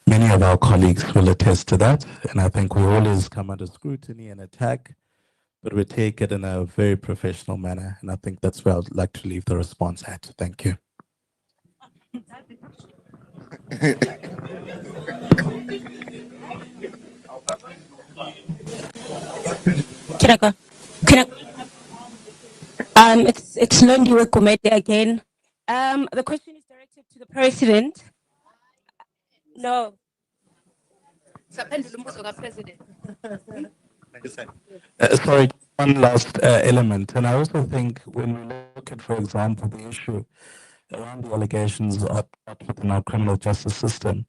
many of our colleagues will attest to that. And I think we always come under scrutiny and attack, but we take it in a very professional manner. And I think that's where I'd like to leave the response at. Thank you. Can I go? It's Londiwe Gumede again. The question is directed to the president. No. Sorry, one last element. And I also think when we look at, for example, the issue around the allegations of within our criminal justice system,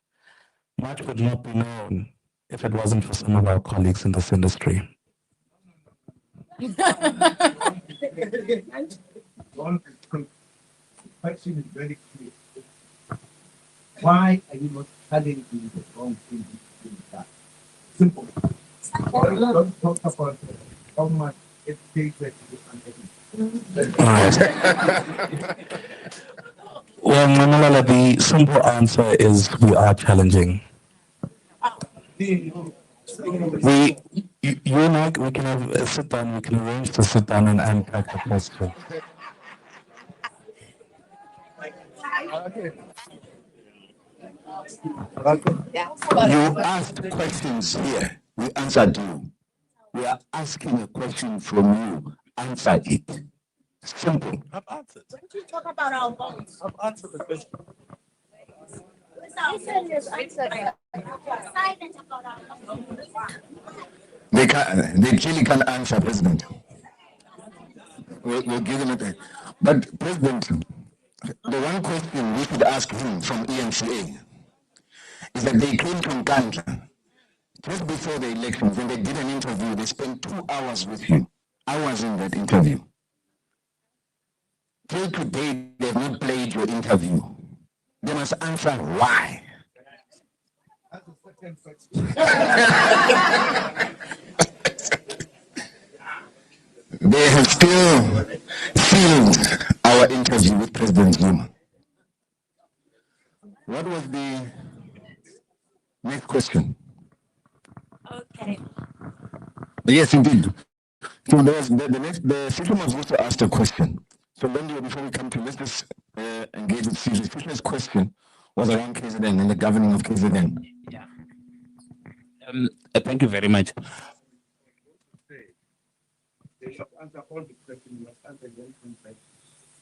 much would not be known if it wasn't for some of our colleagues in this industry. Question is very clear. Why are you not telling me the wrong thing being done? Simple. Don't talk about how much it takes that you Well, Manuela, the simple answer is we are challenging. You and I, we can have a sit down, we can arrange to sit down and unpack the question. You asked questions here. We answered you. We are asking a question from you. Answer it. Simple. I've answered. Don't you talk about our votes? I've answered the question. They clearly can't answer, President. We'll give them a thing. But, President, the one question we should ask him from ENCA is that they came to Nkandla just before the elections, when they did an interview, they spent 2 hours with you. I was in that interview. Till today, they have not played your interview. They must answer why. They have still filmed our interview with President Zuma. What was the next question? Okay. Yes, indeed. So there's the system was also asked a question. So then before we come to, let's just engage with Caesar. Fisher's question was around KZN and the governing of KZN. Yeah. Thank you very much.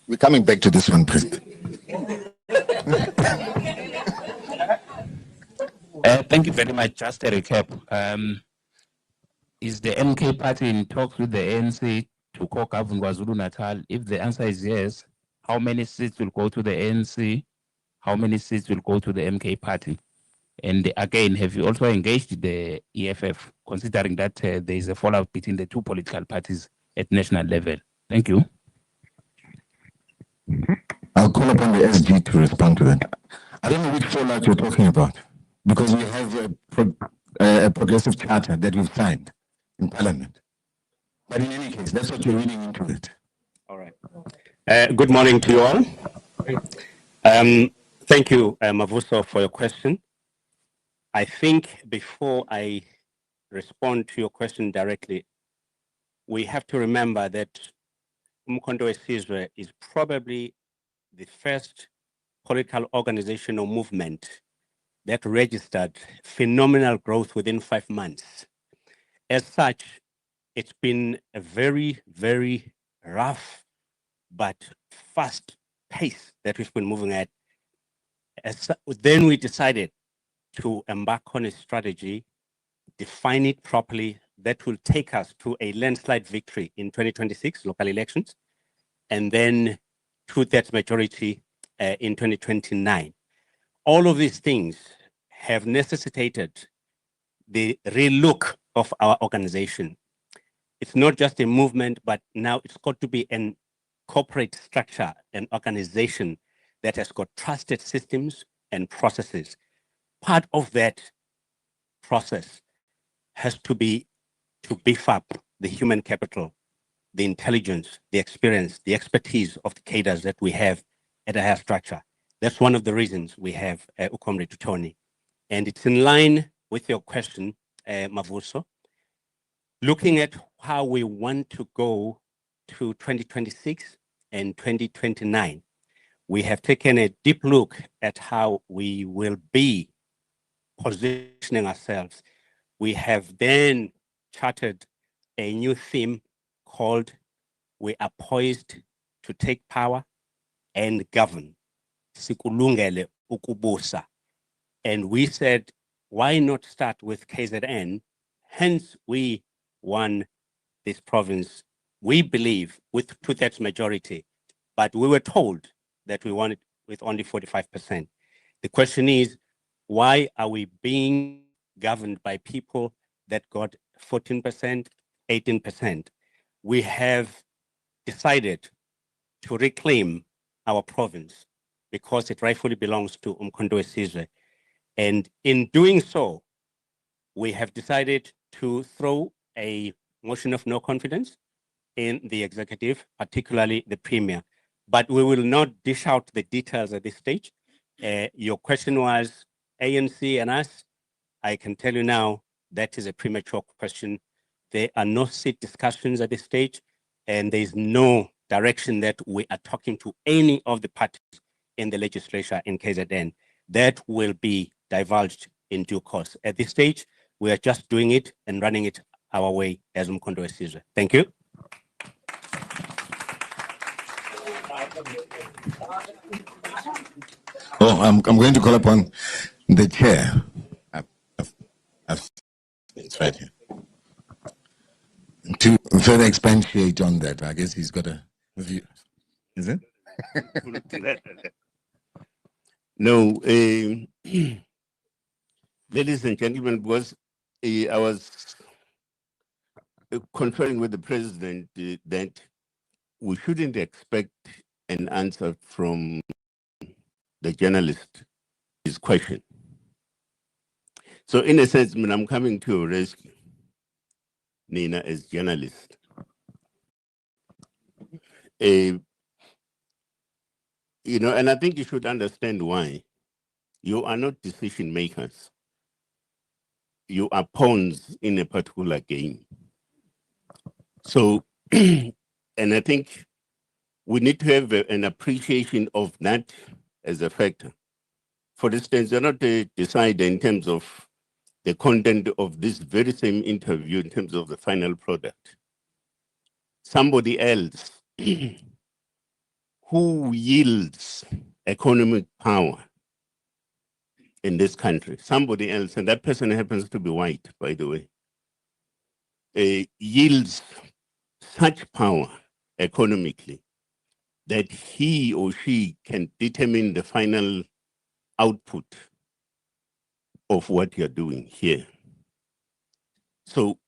We're coming back to this one, President. Thank you very much. Just a recap. Is the MK party in talks with the ANC to co-govern KwaZulu-Natal? If the answer is yes, how many seats will go to the ANC? How many seats will go to the MK party? And again, have you also engaged the EFF, considering that there is a fallout between the two political parties at national level? Thank you. I'll call upon the SG to respond to that. I don't know which fallout you're talking about, because we have a progressive charter that we've signed in Parliament. But in any case, that's what you're reading into it. All right. Good morning to you all. Thank you, Mavuso, for your question. I think before I respond to your question directly, we have to remember that Umkhonto weSizwe is probably the first political organization or movement that registered phenomenal growth within 5 months. As such, it's been a very, very rough but fast pace that we've been moving at. Then we decided to embark on a strategy, define it properly, that will take us to a landslide victory in 2026 local elections, and then two-thirds majority in 2029. All of these things have necessitated the relook of our organization. It's not just a movement, but now it's got to be an corporate structure, an organization that has got trusted systems and processes. Part of that process has to be to beef up the human capital, the intelligence, the experience, the expertise of the cadres that we have at a higher structure. That's one of the reasons we have Ukomre Tutoni. And it's in line with your question, Mavuso, looking at how we want to go to 2026 and 2029. We have taken a deep look at how we will be positioning ourselves. We have then charted a new theme called "We are poised to take power and govern." Sikulungele ukubusa. And we said, why not start with KZN? Hence, we won this province, we believe, with two-thirds majority. But we were told that we wanted with only 45%. The question is, why are we being governed by people that got 14%, 18%? We have decided to reclaim our province because it rightfully belongs to Umkhonto weSizwe. And in doing so, we have decided to throw a motion of no confidence in the executive, particularly the premier. But we will not dish out the details at this stage. Your question was ANC and us. I can tell you now that is a premature question. There are no seat discussions at this stage, and there is no direction that we are talking to any of the parties in the legislature in KZN. That will be divulged in due course. At this stage, we are just doing it and running it our way as Umkhonto weSizwe. Thank you. Oh, I'm going to call upon the chair. It's right here. To further expatiate on that, I guess he's got a view. Is it? No, ladies and gentlemen, because I was conferring with the president that we shouldn't expect an answer from the journalist, his question. So in a sense, when I'm coming to your rescue, Nina, as journalist, you know, and I think you should understand why. You are not decision makers. You are pawns in a particular game. So, and I think we need to have an appreciation of that as a factor. For instance, you're not a decider in terms of the content of this very same interview in terms of the final product. Somebody else who yields economic power in this country, somebody else, and that person happens to be white, by the way, yields such power economically that he or she can determine the final output of what you're doing here. So,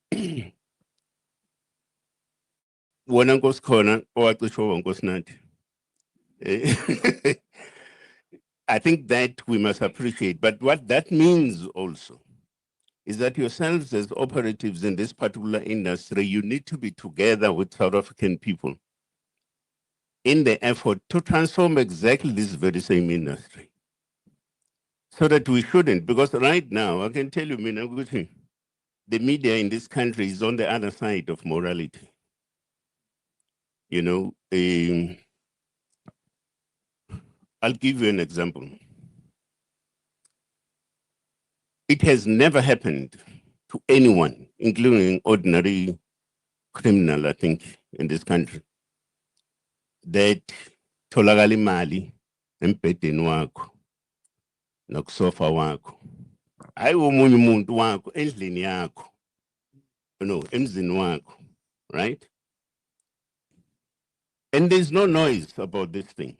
wona nkosikhona owacishe wankosinathi. I think that we must appreciate, but what that means also is that yourselves as operatives in this particular industry, you need to be together with South African people in the effort to transform exactly this very same industry. So that we shouldn't, because right now, I can tell you, the media in this country is on the other side of morality. You know, I'll give you an example. It has never happened to anyone, including ordinary criminal, I think, in this country, that tholakala imali embhedeni wakho nokusofa wakho. Hayi omunye umuntu wakho endlini yakho. No, emzini wakho, right? And there's no noise about this thing.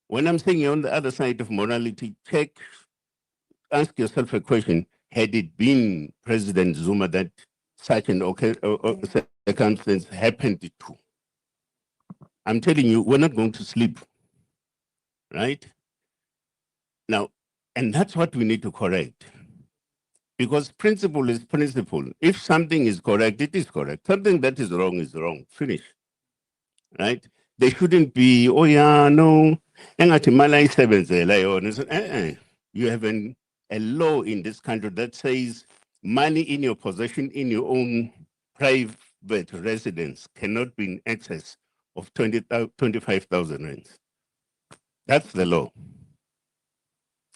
When I'm saying you're on the other side of morality, ask yourself a question. Had it been President Zuma that such an circumstance happened to? I'm telling you, we're not going to sleep, right? Now, and that's what we need to correct. Because principle is principle. If something is correct, it is correct. Something that is wrong, finish, right? There shouldn't be, oh yeah, no, you have a law in this country that says money in your possession in your own private residence cannot be in excess of 25,000 rands. That's the law,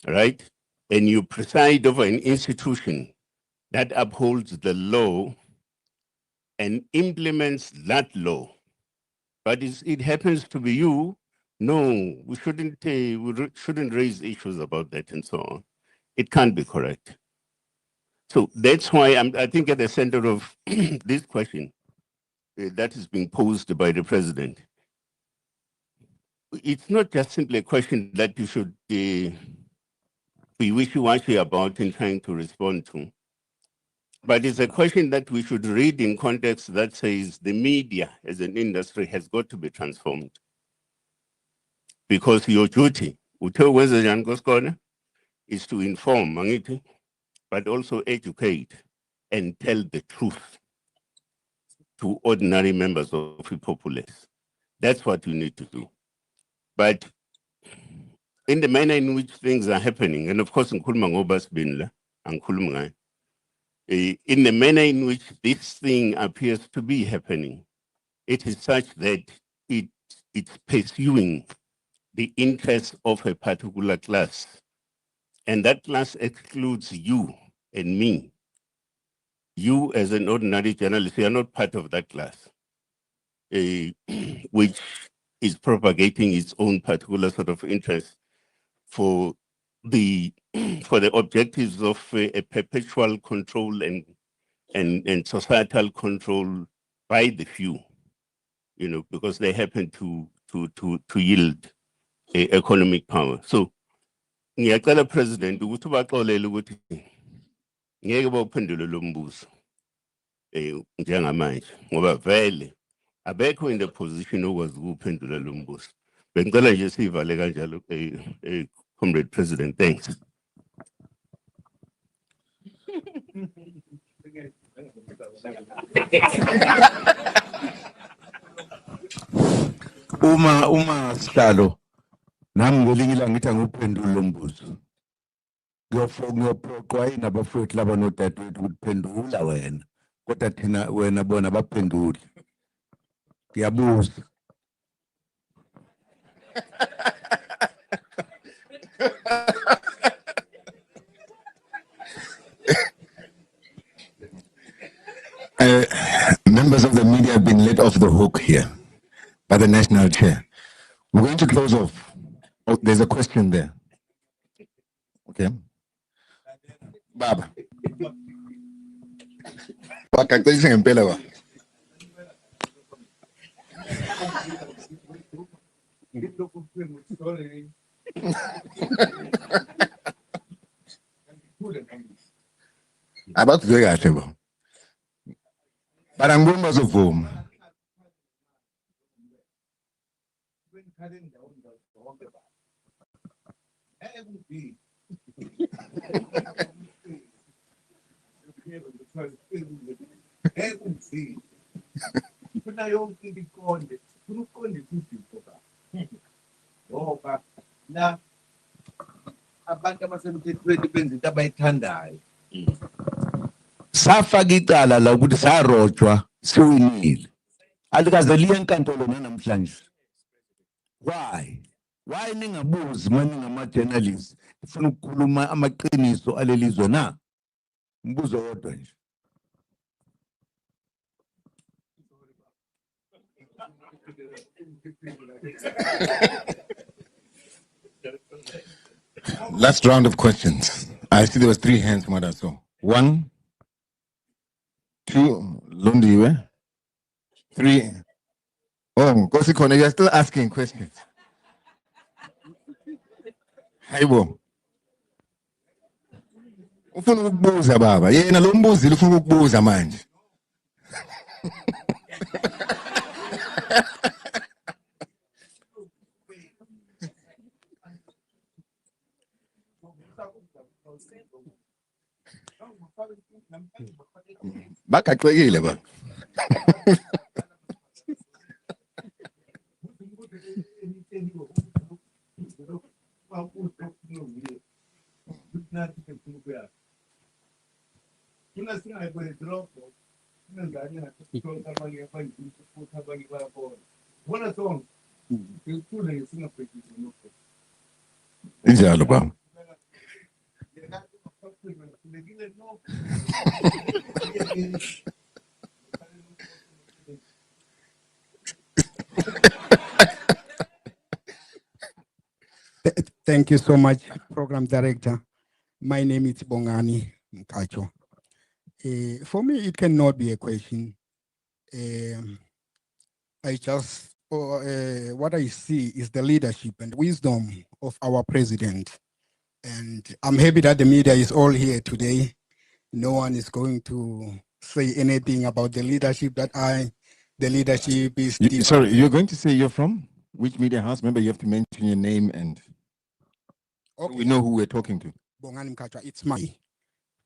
right? And you preside over an institution that upholds the law and implements that law. But it happens to be you. No, we shouldn't raise issues about that and so on. It can't be correct. So that's why I think at the center of this question that is being posed by the president, it's not just simply a question that you should be wishy-washy about in trying to respond to, but it's a question that we should read in context that says the media as an industry has got to be transformed. Because your duty, is to inform, but also educate and tell the truth to ordinary members of the populace. That's what you need to do. But in the manner in which things are happening, and of course, in the manner in which this thing appears to be happening, it is such that it's pursuing the interests of a particular class. And that class excludes you and me. You as an ordinary journalist, you are not part of that class, which is propagating its own particular sort of interest for the objectives of a perpetual control and societal control by the few, because they happen to yield economic power. So ngiyacela president ukuthi ubaxolele ukuthi ngeke bawuphendule lo mbuzo njengamanje ngoba vele abekho in the position okwazi ukuphendula lo mbuzo. Bengicela nje sivale kanjalo comrade president. Thanks. Uma sihlalo nami ngelinye ilanga ngithi anguphendule lo mbuzo. Ngiyophoqwa yinabafowethu laba nodadewethu ukuthi phendula wena. Kodwa thina wena bona baphendule. Ngiyabuza. Members of the media have been let off the hook here by the national chair. We're going to close off. Oh, there's a question there. Okay. Baba. About the but I'm going to vote. Abantu abasemthethweni benza into abayithandayo. Safaka icala la ukuthi sarojwa siwinile. Alikaze liye enkantolo namhlanje. Why ningabuzi manje ngama journalists ufuna ukukhuluma amaqiniso alelizwe na? Mbuzo wodwa nje. Last round of questions. I see there was 3 hands from what I saw. 1, 2, Lundiwe. 3. Oh, Kosikone, you're still asking questions. Hayibo. Ufuna ukubuza baba. Yena lo mbuzi ufuna ukubuza manje. Bakaxekile ba. Injalo ba. Thank you so much, Program Director. My name is Bongani Mkacho. For me, it cannot be a question. I just what I see is the leadership and wisdom of our president. And I'm happy that the media is all here today. No one is going to say anything about the leadership the leadership is. Sorry, you're going to say you're from which media house? Remember, you have to mention your name and so we know who we're talking to. Bongani Mkhatshwa, it's my.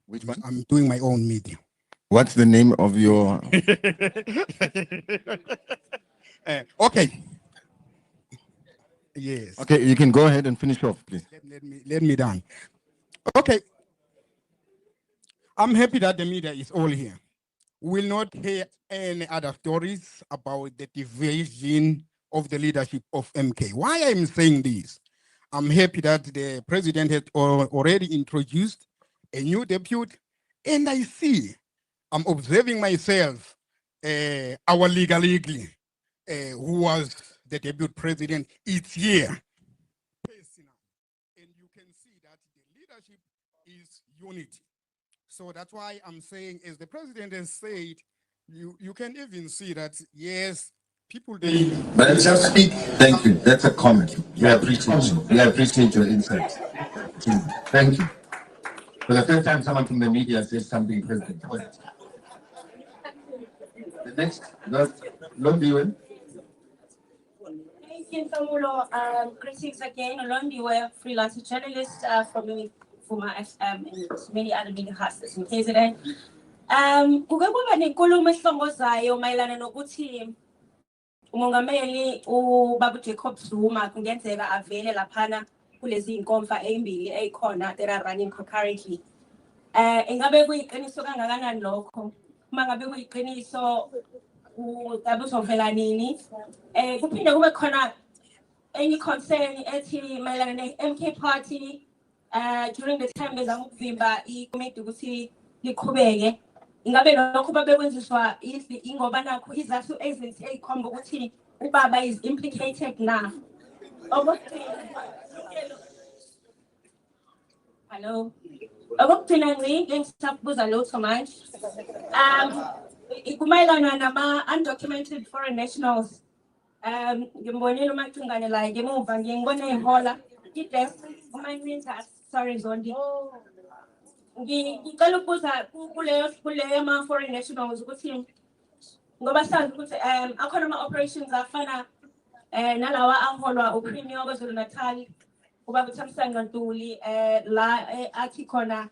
Which one? I'm doing my own media. What's the name of your? Okay. Yes. Okay, you can go ahead and finish off, please. Let me down. Okay. I'm happy that the media is all here. We will not hear any other stories about the division of the leadership of MK. Why I'm saying this? I'm happy that the president has already introduced a new deputy, and I see, I'm observing myself, our legal who was the deputy president, it's here. And you can see that the leadership is unity. So that's why I'm saying, as the president has said, you can even see that, yes, people, they... But just speak. Thank you. That's a comment. We appreciate your insight. Thank you. For the first time, someone from the media says something, President. The next, Londiwe. Thank you, Samulo. Greetings again. Londiwe, freelance journalist from Fuma FM and many other media houses in KZN. Kuke kuba nenkulumo esihlongozayo mayelana nokuthi umongameli ubaba Jacob Zuma kungenzeka avele laphana kulezi inkomfa ezimbili ezikhona that are running concurrently. Ingabe kuyiqiniso kangakanani lokho? Uma ngabe kuyiqiniso ngabe uzovela nini? Kuphinde kube khona any concern ethi mayelana ne-MK party during the time bezama ukuvimba ikomiti ukuthi liqhubeke. Ingabe lokho babekwenziswa ingoba nakho izathu ezinti ezikhomba ukuthi ubaba is implicated na. Hello. Okugcina ngci ngisabuza lutho manje. Kumayelana nama undocumented foreign nationals. Ngimbonile uMacingane la ngemuva ngibona ehola idesk uMancinta sorry Zondi. Ngicela ukubuza kuleyo ama foreign nationals ukuthi ngoba sazi ukuthi akhona ama operations afana nalawa aholwa uPremier kwaZulu Natal ubaba uThamsanqa Ntuli la athi khona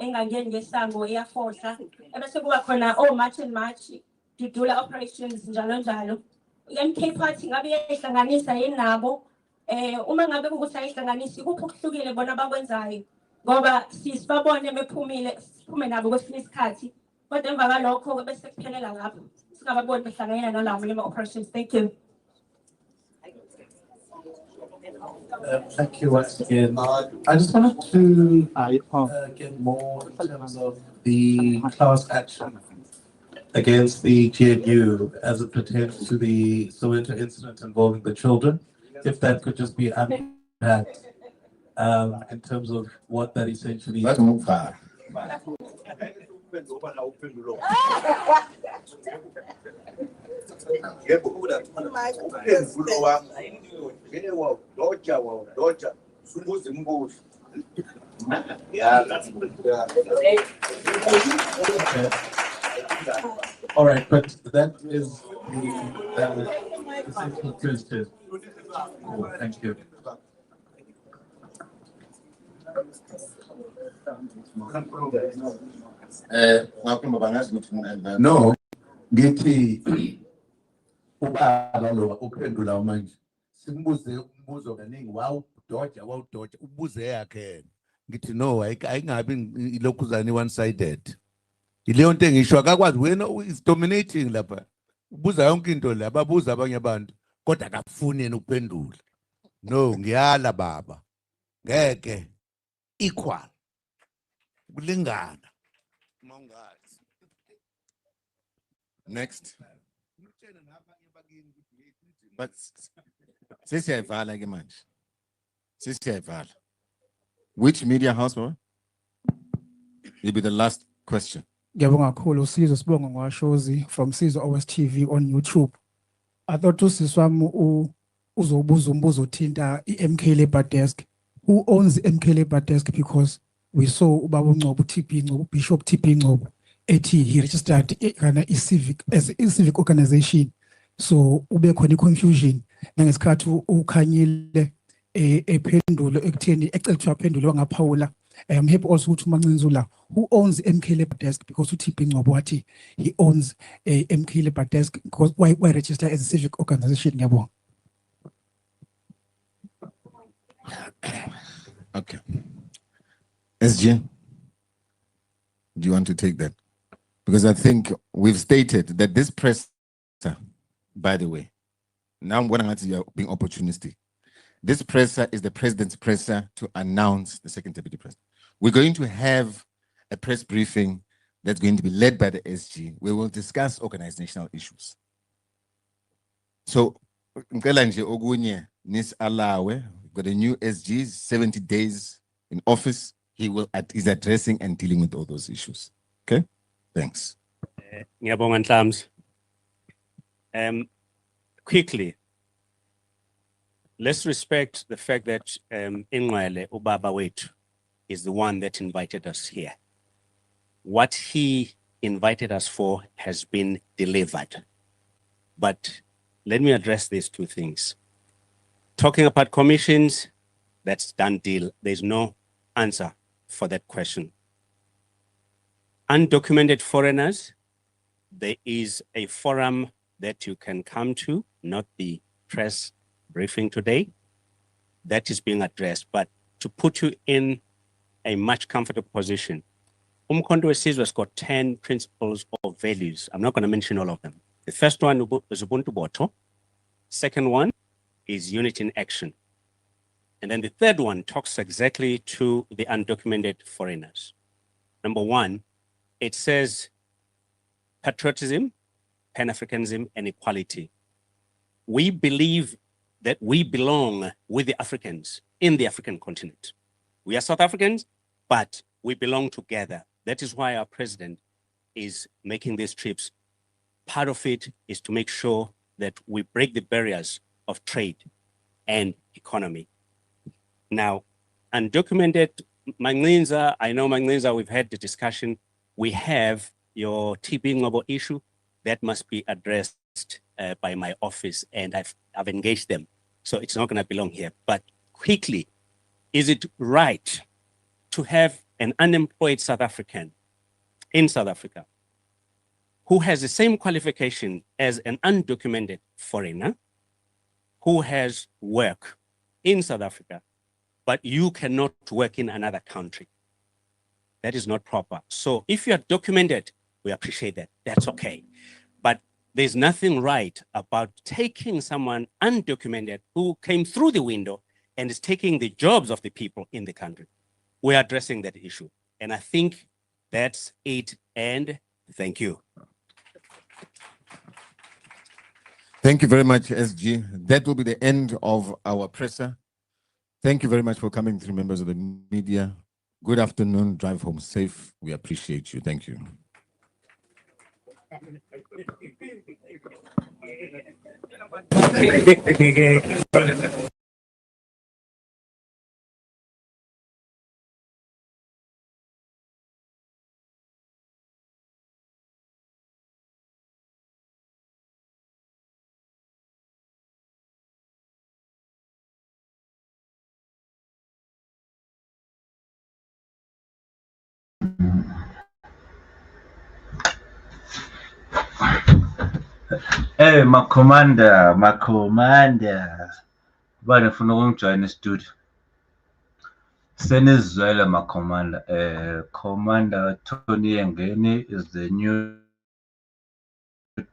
engangeni ngesango iyafohla ebese kuba khona March and March dudula operations njalo njalo. MK party ngabe yahlanganisa yinabo uma ngabe ukuthi ayihlanganisi kuphi okuhlukile bona abakwenzayo ngoba sisibabone bephumile siphume nabo kwesinye isikhathi kodwa emva kwalokho bese kuphelela ngapho singababoni behlanganyela nalawo ama operations. Thank you. Thank you once again. I just wanted to get more in terms of the class action against the GNU as it pertains to the Soweto incident involving the children. If that could just be unpacked in terms of what that essentially is. All right, but that is the essential question. Thank you. No, ngithi ubaba lo uphendula manje simbuze umbuzo kaningi wawudoja ubuze yakhe ngithi no ayingabi ilokhuzani one sided ileyo nto engisho akakwazi wena is dominating lapha ubuza yonke into la babuza abanye abantu kodwa akafuni yena ukuphendula no ngiyala baba ngeke equal kulingana. Next. But sesiyayivala ke manje. Sesiyayivala. Which media house, bro? Will be the last question. Ngiyabonga kakhulu Sizwe Sibongo ngwashozi from Sizwe OS TV on YouTube. I thought usiswami uzobuza umbuzo othinta i-MK Labour Desk. Who owns the MK Labour Desk? Because we saw ubaba uNgcobo TP Ngcobo, Bishop TP Ngcobo, ethi he registered as a civic organization. So ube khona i-confusion nangesikhathi ukhanyile ephendulo ekutheni ecela ukuthi aphendule wangaphawula. I'm happy also ukuthi uMancinzula, who owns the MK Labour Desk, because uTP Ngcobo wathi he owns a MK Labour Desk, because why register as a civic organization? Ngiyabonga. Okay. SG, do you want to take that? Because I think we've stated that this presser, by the way, now I'm going to you are being opportunistic. This presser is the president's presser to announce the second deputy president. We're going to have a press briefing that's going to be led by the SG. We will discuss organizational issues. So, Mkelanje Ogunye Nis Alawe, got a new SG, 70 days in office. He is addressing and dealing with all those issues. Okay? Thanks. Ngiyabonga Nhlams. Quickly, let's respect the fact that Ingwele Ubaba Wethu is the one that invited us here. What he invited us for has been delivered. But let me address these two things. Talking about commissions, that's done deal. There's no answer for that question. Undocumented foreigners, there is a forum that you can come to, not the press briefing today, that is being addressed. But to put you in a much comfortable position, Umkhonto Wesizwe has got 10 principles or values. I'm not going to mention all of them. The first one is Ubuntu Boto. Second one is unity in action. And then the third one talks exactly to the undocumented foreigners. Number one, it says patriotism, Pan-Africanism, and equality. We believe that we belong with the Africans in the African continent. We are South Africans, but we belong together. That is why our president is making these trips. Part of it is to make sure that we break the barriers of trade and economy. Now, undocumented Mancinza, I know Mancinza, we've had the discussion. We have your TB Ngcobo issue that must be addressed by my office, and I've engaged them. So it's not going to belong here. But quickly, is it right to have an unemployed South African in South Africa who has the same qualification as an undocumented foreigner who has work in South Africa, but you cannot work in another country? That is not proper. So if you are documented, we appreciate that. That's okay. But there's nothing right about taking someone undocumented who came through the window and is taking the jobs of the people in the country. We're addressing that issue. And I think that's it. And thank you. Thank you very much, SG. That will be the end of our presser. Thank you very much for coming through, members of the media. Good afternoon. Drive home safe. We appreciate you. Thank you. Hey, my commander. Bana funa ukungijoin e-studio. Senizwele my commander. Commander Tony Engeni is the new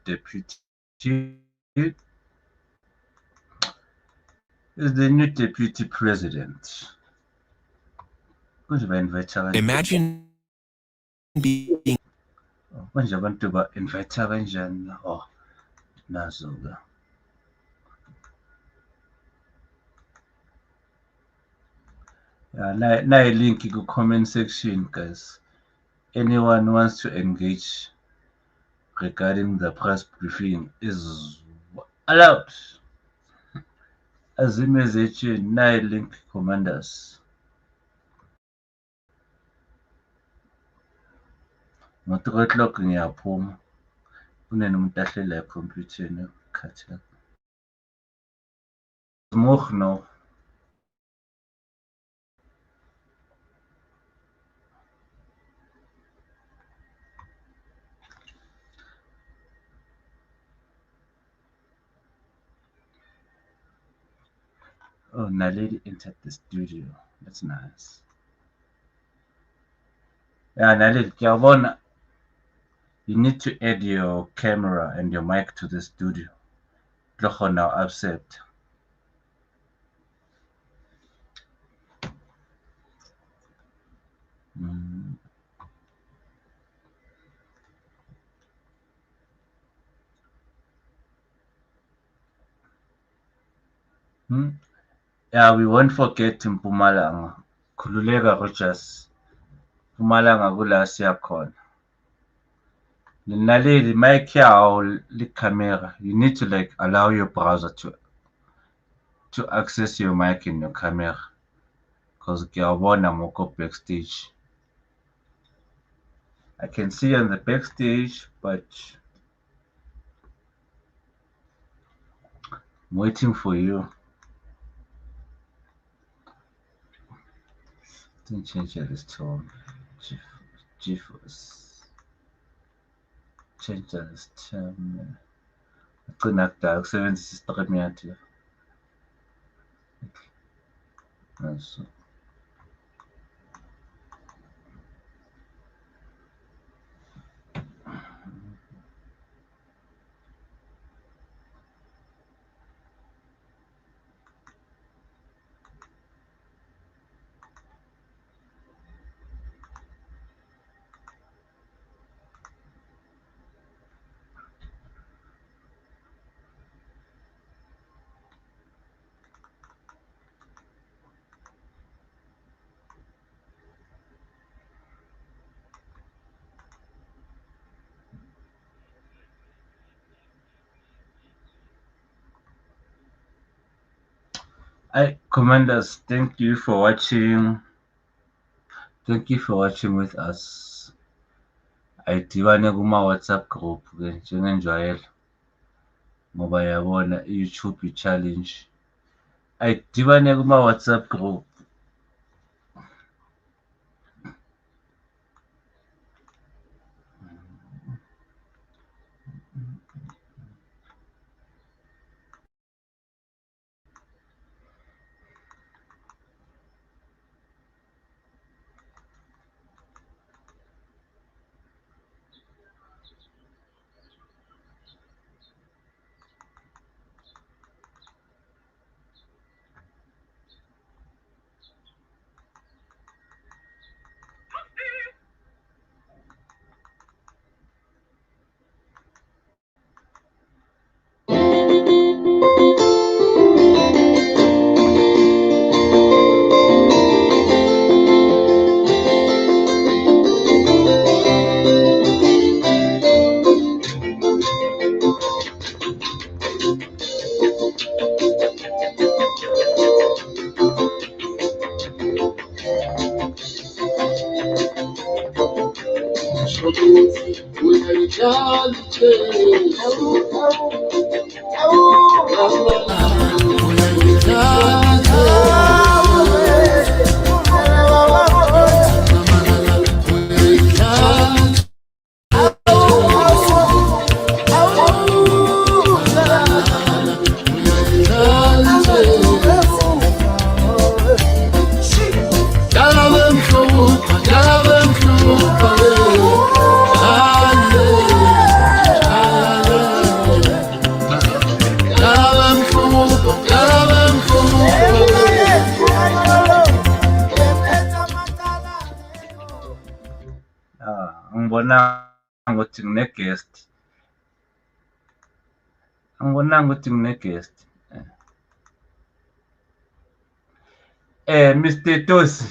deputy. Is the new deputy president. Imagine being manje abantu ba-invite kanjani? Oh, nazo-ke. Nayi link ku-comment section, guys. Anyone wants to engage regarding the press briefing is Allowed. Azimezechi, Link Commanders. Ngo-3 o'clock ngiyaphuma. Kunomuntu ahlela ekhompyutheni ekhathi. Moeg nog. Oh, Naledi entered the studio. That's nice. Yeah, Naledi, Kiabona, you need to add your camera and your mic to the studio. Look now upset. Yeah, we won't forget Mpumalanga. Khululeka Rogers. Mpumalanga kula siyakhona. Naledi, mic yawo le camera. You need to like allow your browser to access your mic in your camera. Because Kiabona moko backstage. I can see you on the backstage, but I'm waiting for you. Don't change this tone. GeForce. Change this tone. Qinakda ukusebenzisa isiqikimi yathi. Naso. Hi, Commanders. Thank you for watching. Thank you for watching with us. Ayidibane kuma WhatsApp group ke njengenjwayelo ngoba yabona i-YouTube challenge. Ayidibane kuma WhatsApp group. Angibonanga ukuthi ngine-guest. Angibonanga ukuthi ngine-guest. Mr. Tosi,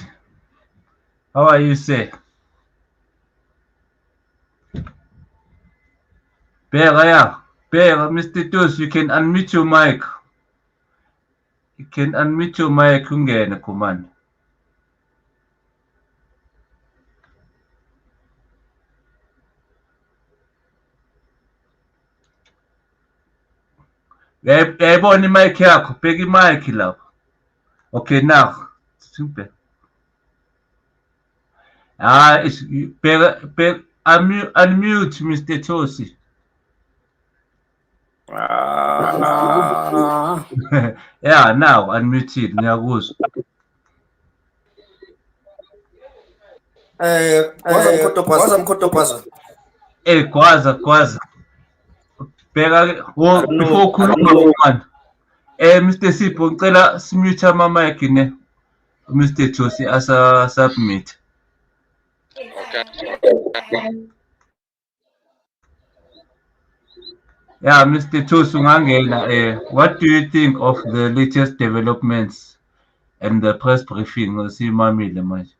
how are you, sir? Bheka ya. Bheka, Mr. Tos, you can unmute your mic. You can unmute your mic ungene command. Yayibona imic yakho, bheka imic lapho. Okay, now. Super. Bheka, unmute Mr. Tosi. Yeah, now unmute it. Ngiyakuzwa. Kwaza mkhotophasa. Gwaza. Bheka before ukhuluma man. Mr. Sipho ngicela simute ama-mic ne. Mr. Tosi asa submit. Yeah, Mr. Tosi ungangena. What do you think of the latest developments and the press briefing? Usimamile manje.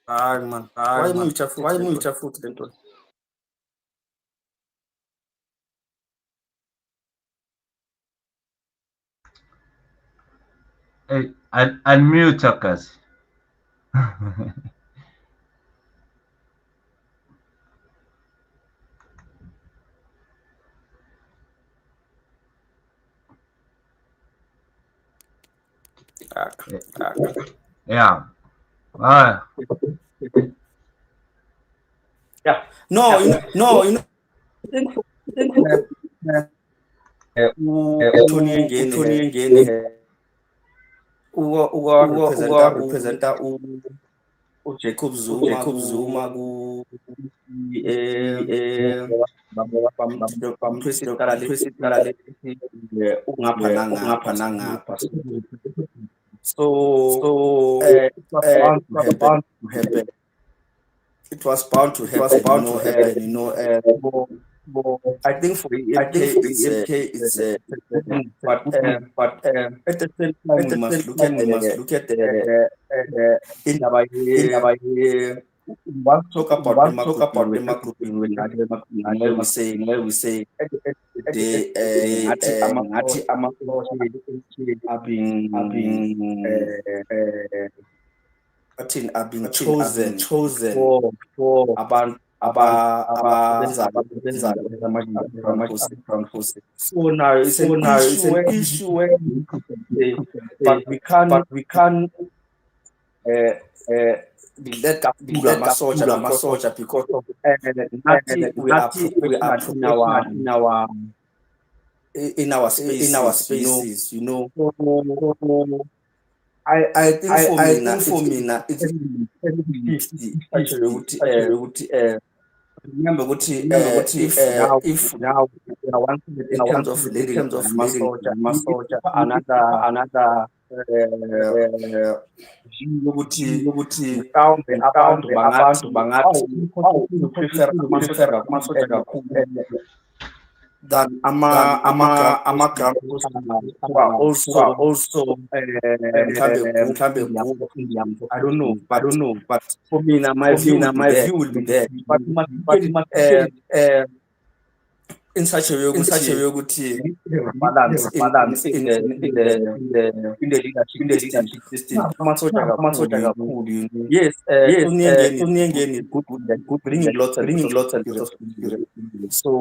Hayi man. Why mute futhi lento? Unmute akazi. Yeah. Yeah. No, you know. Tony ngene. Representa Jacob Zuma ku president ungapha nangapha. So it was bound to happen, you know. I think for MK it's but at the same time we must look at the one talk about democracy where we say they are being chosen for abantu abenza so now it's an issue where but we can't let amasoja because of we are in our spaces, you know. I think for me now it's actually remember what if now in terms of leading Masoja another abantu bangathi Masoja kakhulu than ama who are also I don't know but for me now my view will be there but in such a way balance in the leadership system yes is good bringing lots of people. So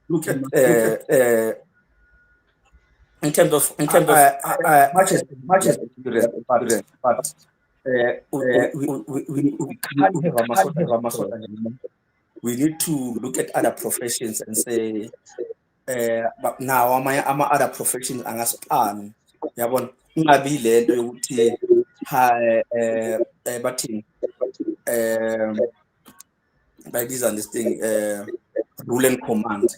look at in terms of much as but we can't have a Masoja. We need to look at other professions and say but now ama other professions angaspan yabona ingabi lento yokuthi bathini by this and this thing rule and command,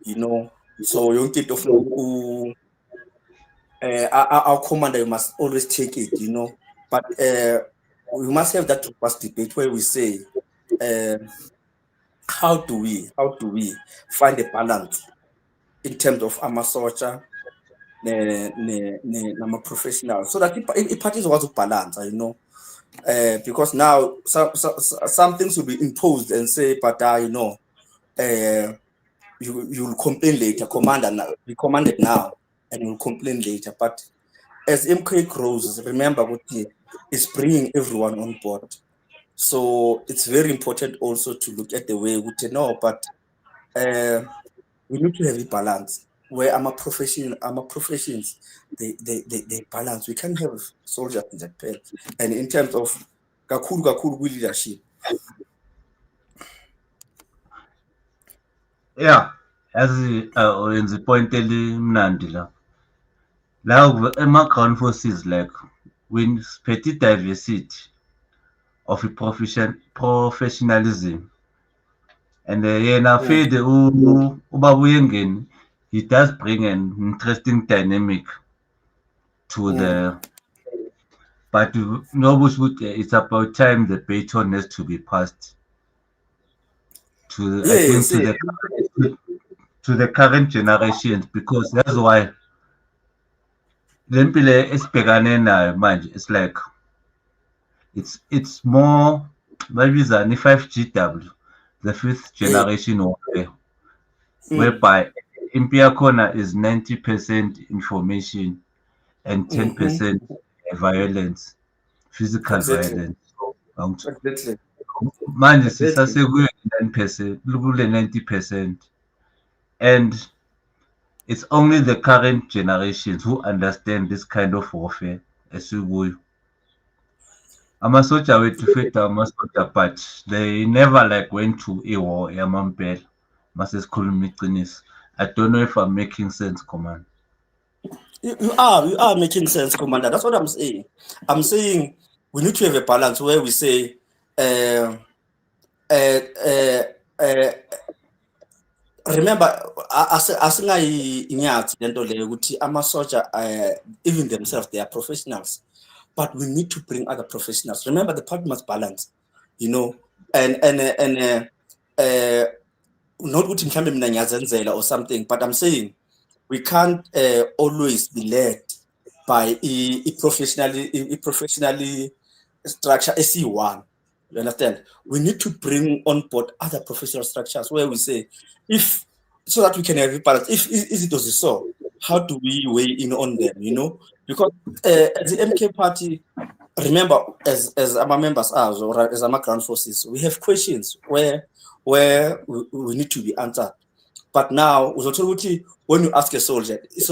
you know. So you get of our commander, you must always take it, you know. But we must have that robust debate where we say how do we find a balance in terms of amasoja nama professional so that parties was balance, you know. because now some things will be imposed and say, but you will complain later, be commanded now, and you'll complain later. But as MK grows, remember what it's bringing everyone on board. So it's very important also to look at the way we but we need to have a balance where I'm a professions, they balance. We can't have soldiers in that pair. And in terms of kakulu leadership. Yeah, as the point mnandi la. Now, ema-ground forces like when petty diversity of a professionalism. And yena Fede uBaba uYengeni, he does bring an interesting dynamic to the. But it's about time the baton has to be passed to I think to the current generations, because that's why lempile esibhekane nayo manje, it's like it's more maybe than 5GW, the fifth generation warfare, whereby Impia Corner is 90% information and 10% violence, physical violence. Exactly. Manje sisasekuyo 9%, kule 90%. And it's only the current generations who understand this kind of warfare esikuyo. Amasoja wethu fethu amasoja, but they never like went to a war yamampela. Masesikhuluma iqiniso. I don't know if I'm making sense, Command. You are making sense, Commander. That's what I'm saying. I'm saying we need to have a balance where we say remember asingayinyati lento leyo ukuthi amasoja even themselves they are professionals, but we need to bring other professionals. Remember, the party must balance, and not ukuthi mhlambe mina ngiyazenzela or something, but I'm saying we can't always be led by a professionally structure SC1. You understand? We need to bring on board other professional structures where we say, so that we can have a balance. If it was so, how do we weigh in on them? Because as the MK party, remember, as our members are, or as our ground forces, we have questions where we need to be answered. But now, when you ask a soldier is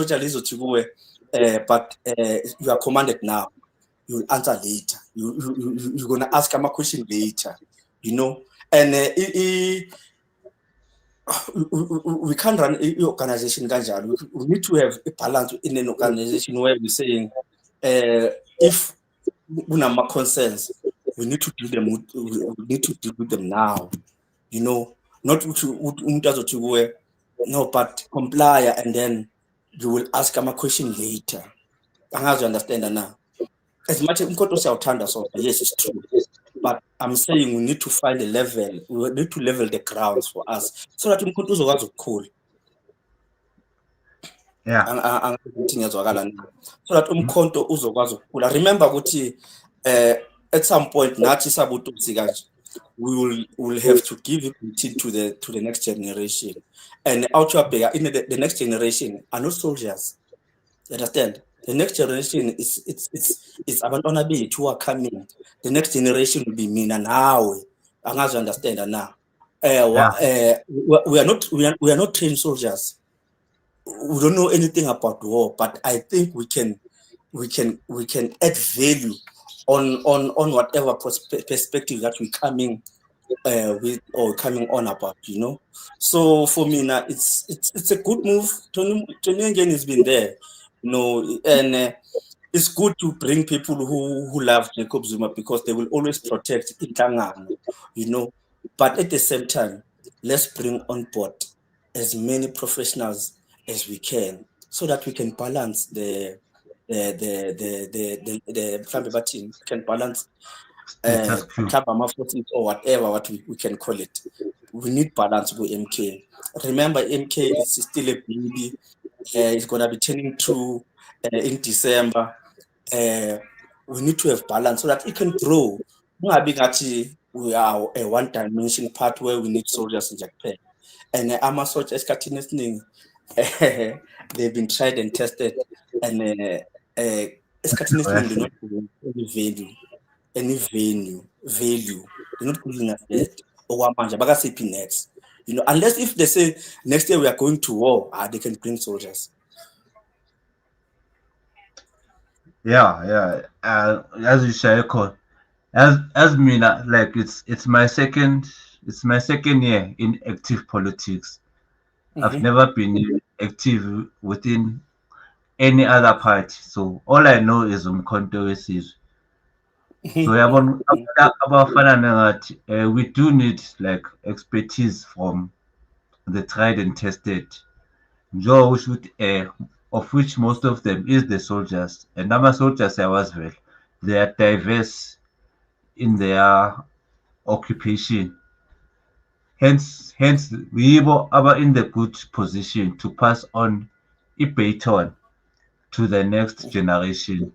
but you are commanded now. You will answer later. You're going to ask him a question later, and we can't run an organization. We need to have a balance in an organization where we're saying, if we have concerns, we need to deal them. We need to deal with them now. Not to no, but comply, and then you will ask him a question later. As you understand now. As much as yes, it's true. But I'm saying we need to find a level. We need to level the grounds for us so that we could cool. Yeah. So that umkhonto uzokwazi ukukhula. Remember ukuthi at some point nathi sabutu we will have to give it to the next generation. And out in the next generation are not soldiers. You understand? The next generation it's abantwana bethu who are coming. The next generation will be mina nawe. Angazi understand now. We are not trained soldiers. We don't know anything about war, but I think we can add value on whatever perspective that we're coming with or coming on about, So for me now, it's a good move. Tony again has been there, and it's good to bring people who love Jacob Zuma because they will always protect Intangano, But at the same time, let's bring on board as many professionals as we can so that we can balance the family team can balance or whatever we can call it. We need balance with MK. Remember, MK is still a baby. It's gonna be turning 2 in December. we need to have balance so that it can grow. We are a one-dimension part where we need soldiers in Japan. And our soldiers, they've been tried and tested, and do not bring any value. They're not giving us that. Next. Unless if they say next year we are going to war, they can bring soldiers. Yeah. As you say, as me now, like it's my second year in active politics. I've never been active within any other party, so all I know is Umkhonto weSizwe. So we do need like expertise from the tried and tested. Joe should of which most of them is the soldiers. And our soldiers they are diverse in their occupation. Hence we are in the good position to pass on a baton to the next generation.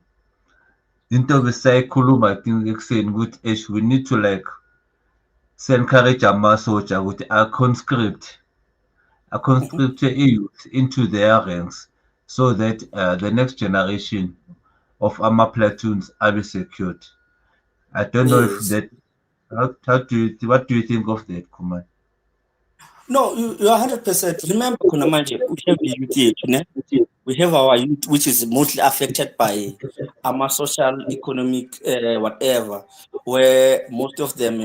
Into the cycle, I think saying good age, we need to like encourage our soldier with a conscript youth into their ranks so that the next generation of armor platoons are be secured. I don't know if that. What do you think of that, Kuman? No, you are 100%. Remember, Kunamanje, we have the youth, we have our youth, which is mostly affected by our social, economic, whatever, where most of them,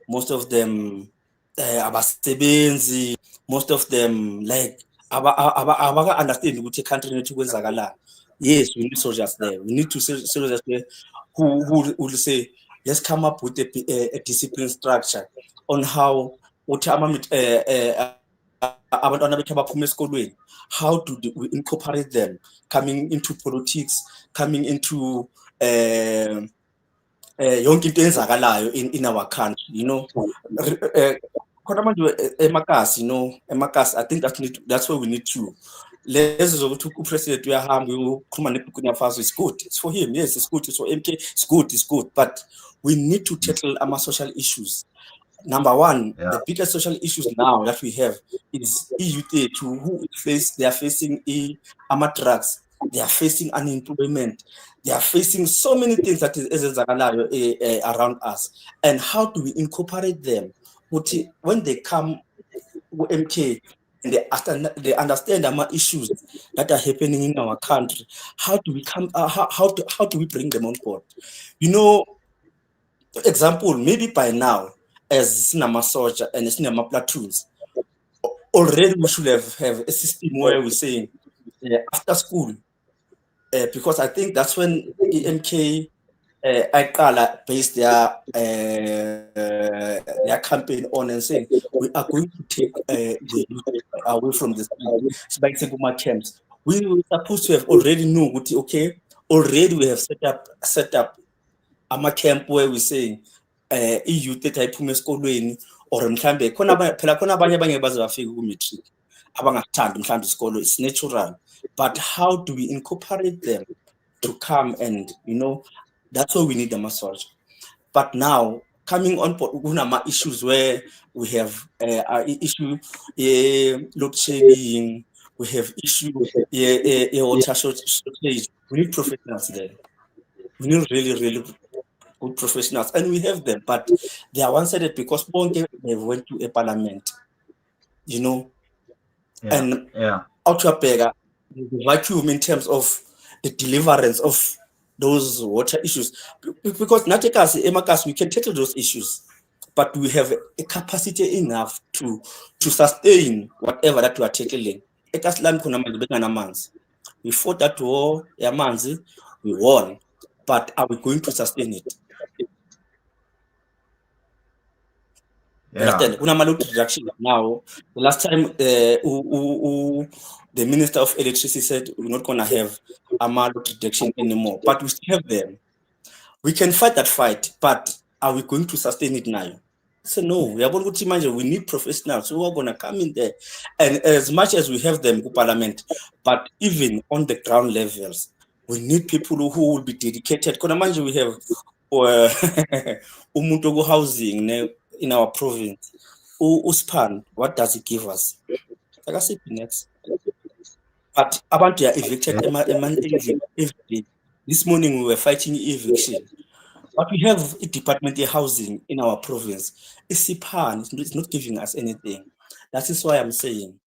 most of them, abasebenzi, most of them, like, understand which country to go. Yes, we need soldiers there. We need to soldiers there who will say, let's come up with a discipline structure on how how do we incorporate them coming into politics, coming into yonke into eyenzakalayo in our country, I think that's where we need to. President it's good. It's for him. Yes, it's good. It's for MK. It's good. But we need to tackle our social issues. Number one, the biggest social issues now that we have is youth who they are facing armor drugs. They are facing unemployment. They are facing so many things that is around us. And how do we incorporate them? When they come MK and they understand our issues that are happening in our country, how do we come? How do we bring them on board? Example, maybe by now, as cinema soldier and cinema platoons, already we should have a system where we're saying after school, because I think that's when EMK based their campaign on and saying we are going to take the youth away from the school. So by Zuma camps, we were supposed to have already know already we have set up a camp where we're saying youth iphume esikolweni or mhlambe khona abanye baze bafike ku-matric abangathandi mhlambe isikolo. It's natural, but how do we incorporate them to come and that's why we need the massage. But now coming on board issues where we have issue load shedding, we have issue water shortage. We need professionals there. We need really good professionals, and we have them, but they are one-sided because they went to a parliament, and the vacuum in terms of the deliverance of those water issues, because Emakas, we can tackle those issues, but we have a capacity enough to sustain whatever that we are tackling. We fought that war, we won, but are we going to sustain it? Understand? Reduction now. The last time the Minister of Electricity said we're not going to have a load reduction anymore, but we still have them. We can fight that fight, but are we going to sustain it now? So no, we need professionals who are going to come in there, and as much as we have them in Parliament, but even on the ground levels, We need people who will be dedicated. Because manje we have umuntu housing in our province. Uspan, what does it give us? Like I said, next. But about they are evicted every day. This morning we were fighting eviction. But we have a department of housing in our province. It's not giving us anything. That is why I'm saying,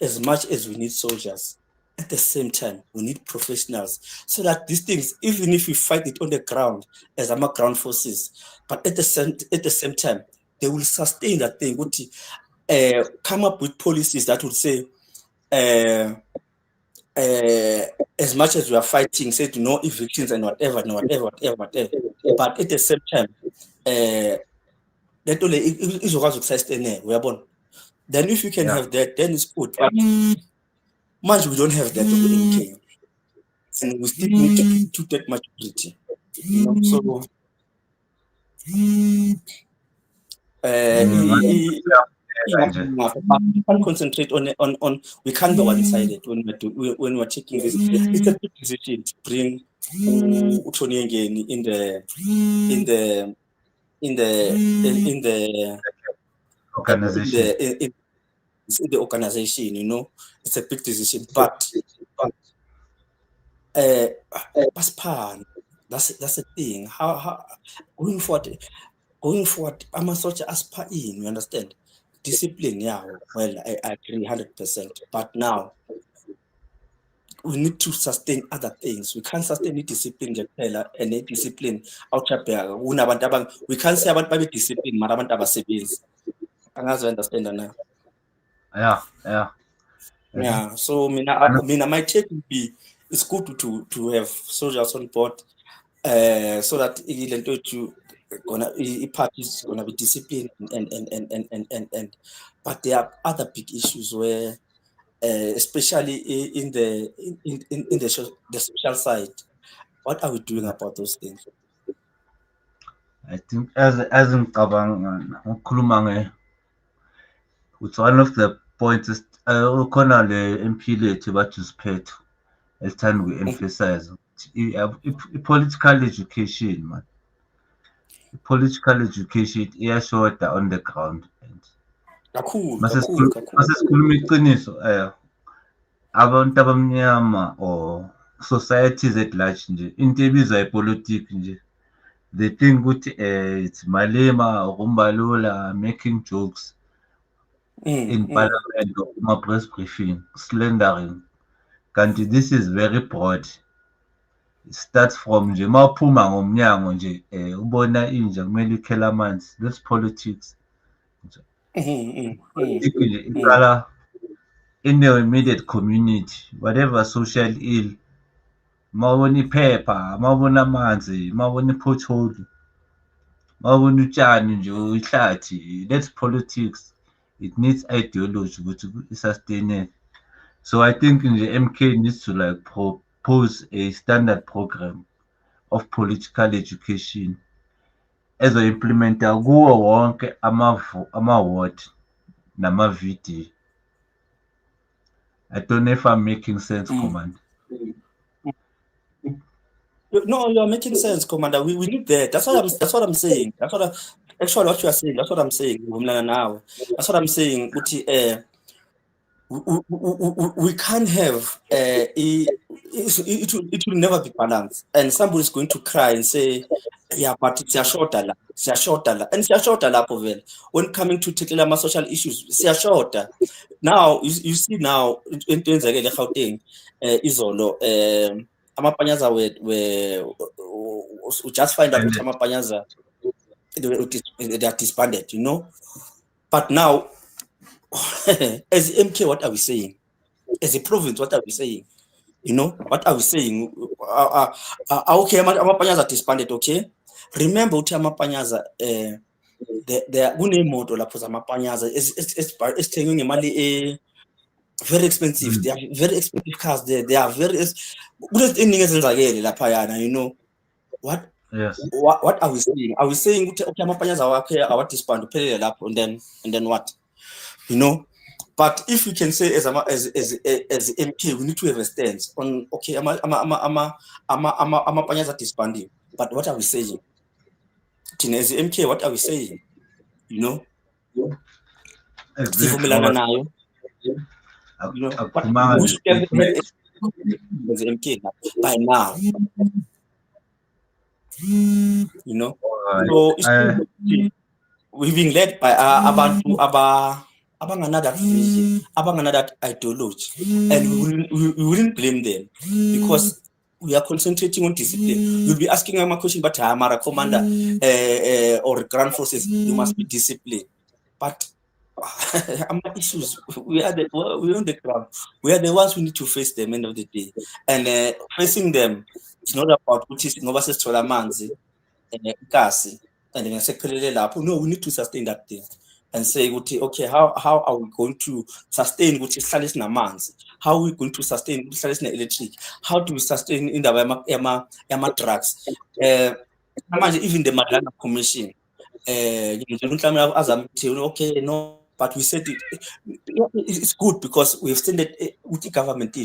as much as we need soldiers, at the same time, we need professionals so that these things, even if we fight it on the ground as our ground forces, but at the same time, they will sustain that thing. Come up with policies that would say, as much as we are fighting, say to no evictions and whatever. But at the same time, that only is then if you can have that, then it's good. But much we don't have that in Kenya. And we still need to take maturity. So we can't concentrate on we can't be one-sided when we're taking this. It's a big decision to bring Tony again in the organization. In the organization, it's a big decision, but that's the thing. How going forward, I'm a such aspire in, you understand? Discipline, yeah. Well, I agree 100%. But now we need to sustain other things. We can't sustain the discipline and the discipline out there. We can't say about discipline, Maraban Tabasebiz. And as I understand now. Yeah. So my take would be it's good to have soldiers on board, so that parties gonna be disciplined and but there are other big issues where especially in the social side. What are we doing about those things? I think as in Kabang it's one of the points khona le MP lethu bathi esithanda uku-emphasize i-political education, man. I-political education iyashoda on the ground. Kakhulu. Masesikhuluma iqiniso, abantu abamnyama or societies at large nje, into ebizwa ipolitiki nje, they think ukuthi it's malema, ukumbalula, making jokes in parliament or kuma-press briefing, slandering. Kanti this is very broad. It starts from nje mawuphuma ngomnyango nje ubona inja kumele ikhele amanzi. That's politics. Politics nje iqala in the immediate community, whatever social ill. Mawubona iphepha, mawubona amanzi, mawubona i-pothole, mawubona utshani nje ihlathi, that's politics. It needs ideology ukuthi i-sustaineke. So I think the MK needs to like propose a standard program of political education ezo-implementa kuwo wonke ama-ward nama-VD. I don't know if I'm making sense, Commander. No, you're making sense, Commander. We need that. That's what I'm saying. Actually what you are saying. That's what I'm saying. That's what I'm saying. We can't have it will never be balanced, and somebody's going to cry and say, yeah, but it's a shorter and it's a shorter povel. When coming to tackle social issues, it's a shorter. Now you see now in terms of the Gauteng, Izolo, Amapanyaza we just find out which Amapanyaza they are disbanded, but now. As MK, what are we saying? As a province, what are we saying? What are we saying? Okay, Amapanyaza disbanded, okay? Remember, Amapanyaza, the moto la posa Amapanyaza is taking money very expensive. They have very expensive cars there. They are very what? Yes. What are we saying? Are we saying okay, Amapanyaza our disband, pay it up, and then what? But if we can say as MK, we need to have a stance on okay, Panyaza disbanding. But what are we saying? As MK, what are we saying? You know? Exactly. You know, but we should have had as MK by now. You know, so it's we've been led by Abantu another vision, another ideology, and we wouldn't blame them because we are concentrating on discipline. You'll be asking them a question, but Mara commander or ground forces, you must be disciplined. But issues, we're on the ground. We are the ones who need to face them end of the day, and facing them is not about which is Novas Cholamanzi. And then no, we need to sustain that thing and say, okay, how are we going to sustain which is Salis Namans? How are we going to sustain Salis electric? How do we sustain in the Yama drugs? Even the Madana Commission, okay, no, but we said it's good because we've seen that with the government,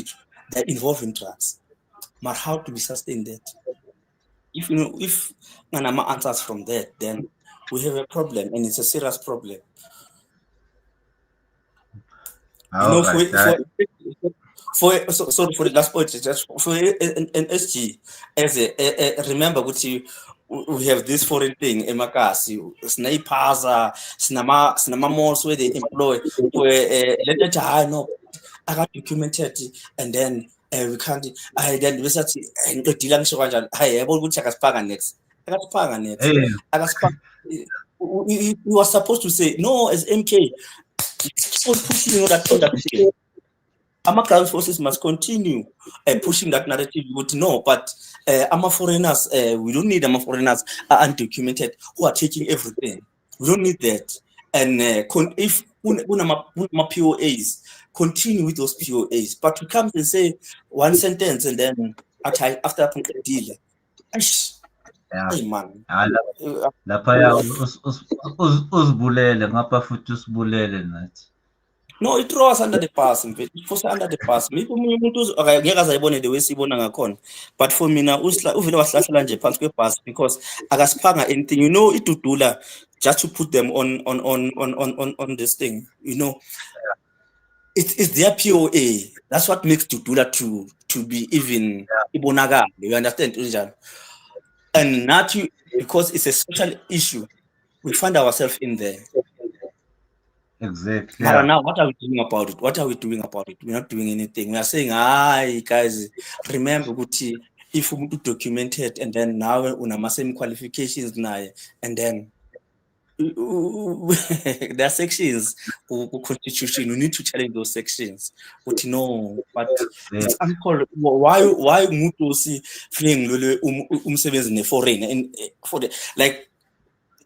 they're involved in drugs. But how do we sustain that? If Nanama answers from that, then we have a problem, and it's a serious problem. Sorry for the last point, just for an SG, as remember we have this foreign thing, emakasi, snipers, cinema malls where they employ, where let no, I got documented, and then we can't. Then we start and the dealing so much. I able to check us next. I got next. I got we were supposed to say no as MK. Keep pushing on that thing. Ground forces must continue pushing that narrative. You would know, but foreigners, we don't need foreigners undocumented who are taking everything. We don't need that. And if POAs, continue with those POAs, but we come and say one sentence and then after a deal. Hey man. Lapha usibulele ngapha futhi usibulele nathi. No, it throws under the pass, it force under the pass. Maybe ngeke azayibone the way sibona ngakhona. But for mina uvele wahlahla nje phansi kwepass because akasiphanga anything. You know, itudula just to put them on this thing. You know, it's their POA. That's what makes Tudula to be even ibonagale. You understand, Unjan? And not you, because it's a social issue. We find ourselves in there. Exactly. But now, what are we doing about it? What are we doing about it? We're not doing anything. We are saying, guys, remember, if we document it, and then now we have same qualifications now, and then there are sections of constitution. We need to challenge those sections. But it's uncalled. Why mutusi fling in a foreign and for the like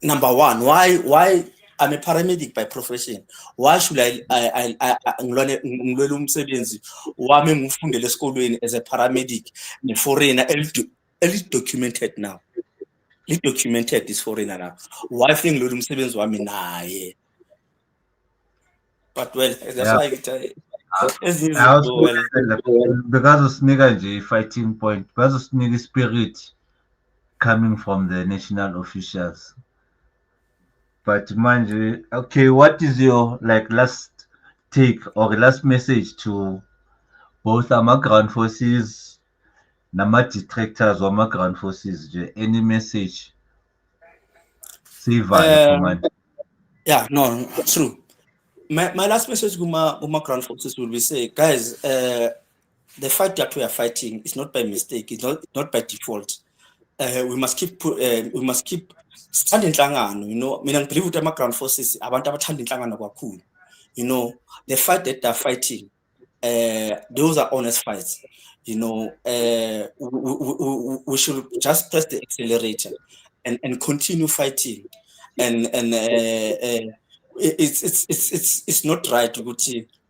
number one? Why? I'm a paramedic by profession. Why should I as a paramedic in foreign documented now? Documented this foreigner now. Why think Lodum Sevens were but well, that's why because of Snigaji fighting point, because of Sniggy spirit coming from the national officials. But Manji, okay, what is your last take or last message to both our ground forces, nama detractors or ground forces? Any message? Yeah, no, true. My last message to my ground forces will be say, guys, the fight that we are fighting is not by mistake. It's not by default. We must keep standing hlangano. You know, mina believe that my ground forces abantu abathanda inhlangano kakhulu. You know, the fight that they're fighting, those are honest fights. You know, we should just press the accelerator and continue fighting. And it's not right to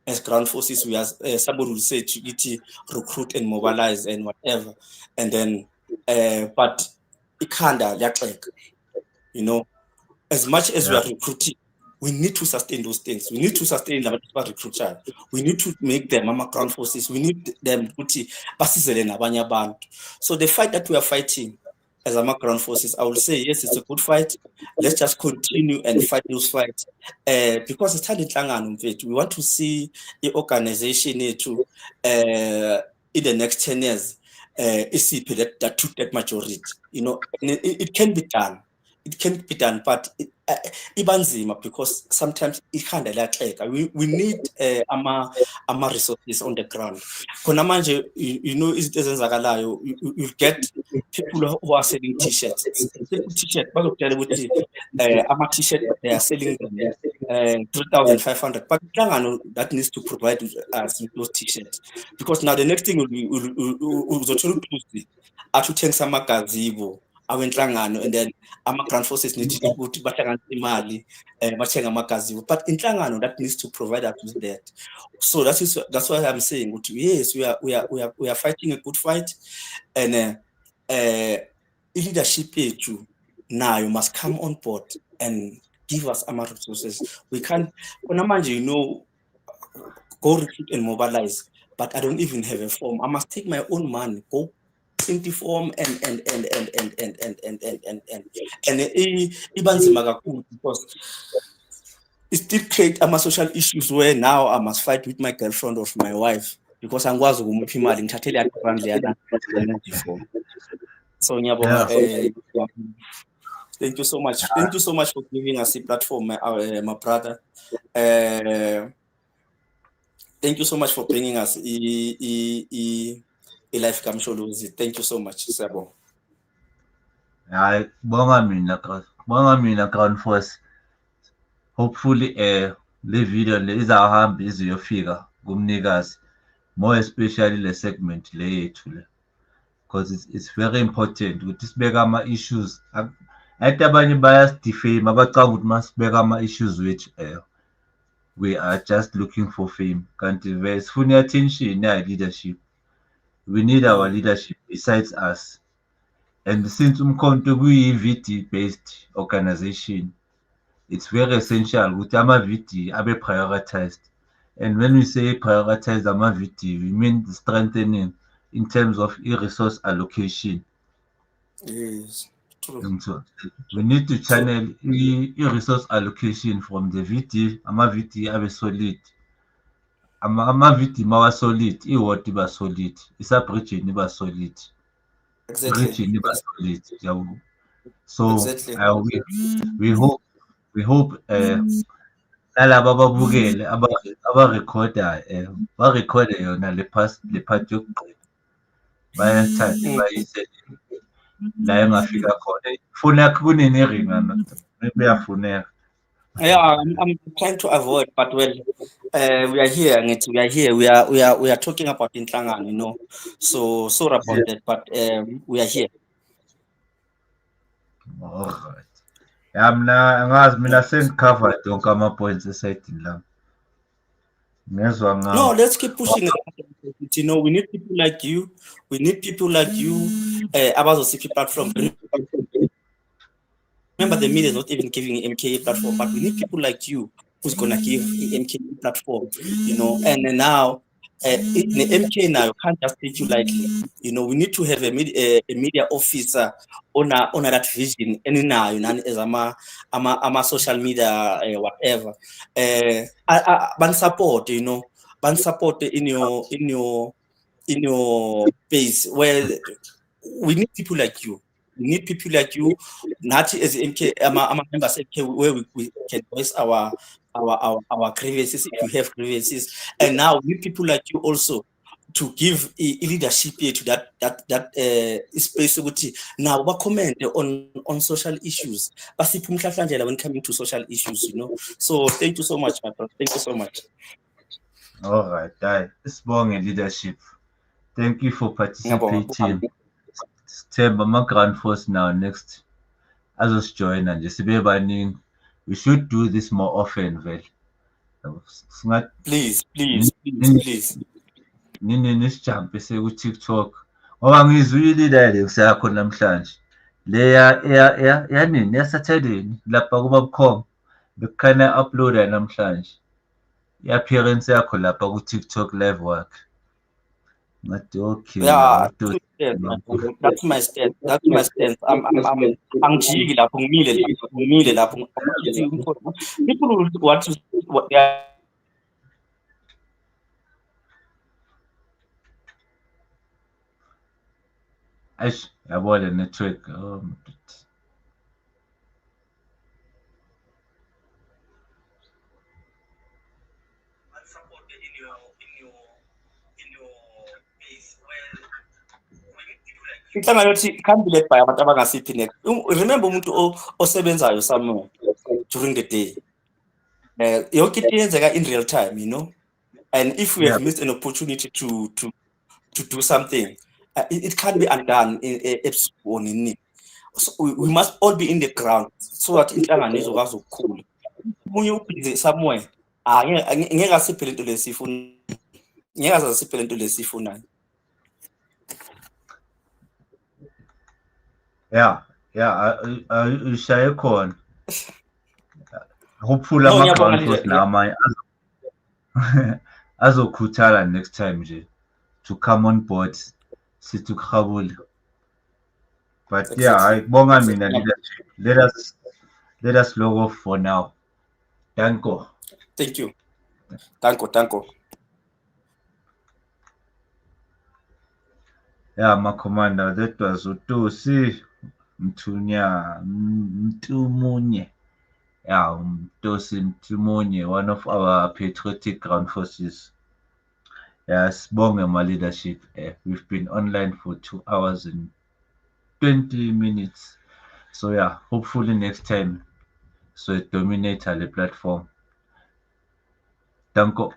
as ground forces. We are somebody will say to recruit and mobilize and whatever, and then but it can't like, you know, as much as we are recruiting, we need to sustain those things. We need to sustain the recruiter. We need to make them ground forces. We need them to so the fight that we are fighting as ground forces, I will say yes, it's a good fight. Let's just continue and fight those fights. Because it's we want to see the organization to in the next 10 years that took that majority. You know, and it can be done. It can be done, but ibanzima because sometimes it can't like we need ama resources on the ground. Khona manje you know izinto ezenzakalayo you get people who are selling t-shirts. T-shirt bazokutshela ukuthi ama t-shirt they are selling them 3,500 but that needs to provide us with those t-shirts because now the next thing will be uzothola ukuthi athuthengisa amagazibo awenhlangano and then ama-ground forces need ukuthi bahlanganise imali bathenga amagazibo but inhlangano that needs to provide us with that. So that's why I'm saying yes, we are fighting a good fight and leadership now you must come on board and give us our resources. We can't you know, go recruit and mobilize, but I don't even have a form. I must take my own money, go print the form and because it still create social issues where now I must fight with my girlfriend or my wife because I'm going to imali ngithathele yakrandleyana before. So thank you so much. Thank you so much for giving us a platform, my brother. Thank you so much for bringing us a life kamsholozi. Thank you so much, Sabo. Bonga mina Ground Force. Hopefully le video le izahamba iziyofika kumnikazi, more especially le segment le yethu le, because it's very important ukuthi sibeka ama-issues athi abanye bayasifame abacanga ukuthi masibeka ama-issues which we are just looking for fame kanti vele sifuna i-attention leadership. We need our leadership besides us, and since umkhonto kuyi-VD based organization, it's very essential ukuthi ama-VD abe prioritized. And when we say prioritize ama-VD, we mean the strengthening in terms of resource allocation. Yes, true. We need to channel resource allocation from the VD, ama-VD abe solid. Ama-VD mawa solid, i-ward iba solid, i-sub-region iba solid. Exactly. Region iba solid. So exactly. we hope nalaba ababukele abarekhoda barekhode yona le part yokugqina bayathathe bayise la engafika khona. Ifoni yakho kuneneringa maybe uyafuneka. Yeah, I'm trying to avoid, but well, we are here. We are here. We are talking about inhlangano, you know. So sorry about that, but we are here. Alright. Mina sengicovered yonke ama-points esayidini lami. Ngezwa ngawo. No, let's keep pushing. You know, we need people like you. We need people like you. Abazosipi platform. Remember, the media is not even giving MKA platform, but we need people like you who's gonna give the MKA platform. You know, and then now in the MK now you can't just take you lightly. You know, we need to have a media officer on that vision. And now you know, as I'm social media whatever. Ban support, you know, ban support in your base where we need people like you. We need people like you, not as MK, members MK, where we can voice our grievances if you have grievances. And now we need people like you also to give a leadership here to that space. Now, what comment on social issues? When coming to social issues, you know. So thank you so much, my brother. Thank you so much. All right, it's strong in leadership. Thank you for participating. Themba ama-Ground Force now next azosijoyina nje sibe baningi. We should do this more often vele. Please. Nini sijampe seku-TikTok ngoba ngizwile le kusakho namhlanje le ya nini ya Saturday lapha kuba bukhoma bekhanya uploada namhlanje i-appearance yakho lapha ku-TikTok live wakhe ngathi okay Yeah, that's my stance. That's my stance. Angijiki lapho, ngimile lapho. People will want to, yeah. Eish, yabo le network. Oh, Inhlangano yokuthi can't be led by abantu abangasiphi next. Remember umuntu osebenzayo somewhere during the day. Yonke into yenzeka in real time, you know. And if we have missed an opportunity to do something, it can't be undone in so we must all be in the ground so that inhlangano izokwazi ukukhula. Umunye ubhizi somewhere, ngeke asiphe lento lesifuna. Ngeke asiphe lento lesifunayo. yeah, ushaye khona. Hopefully ama-ground force namanye azokhuthala next time nje to come on board sithi ukuhabula. But yeah, I bonga mina leadership. Let us log off for now. Danko. Thank you. Danko. Yeah, my commander, that was Utosi Mtumunye. Yeah, Utosi Mtumunye, one of our patriotic ground forces. Yes, bonga my leadership. We've been online for 2 hours and 20 minutes. So yeah, hopefully next time so it dominates the platform. Danko.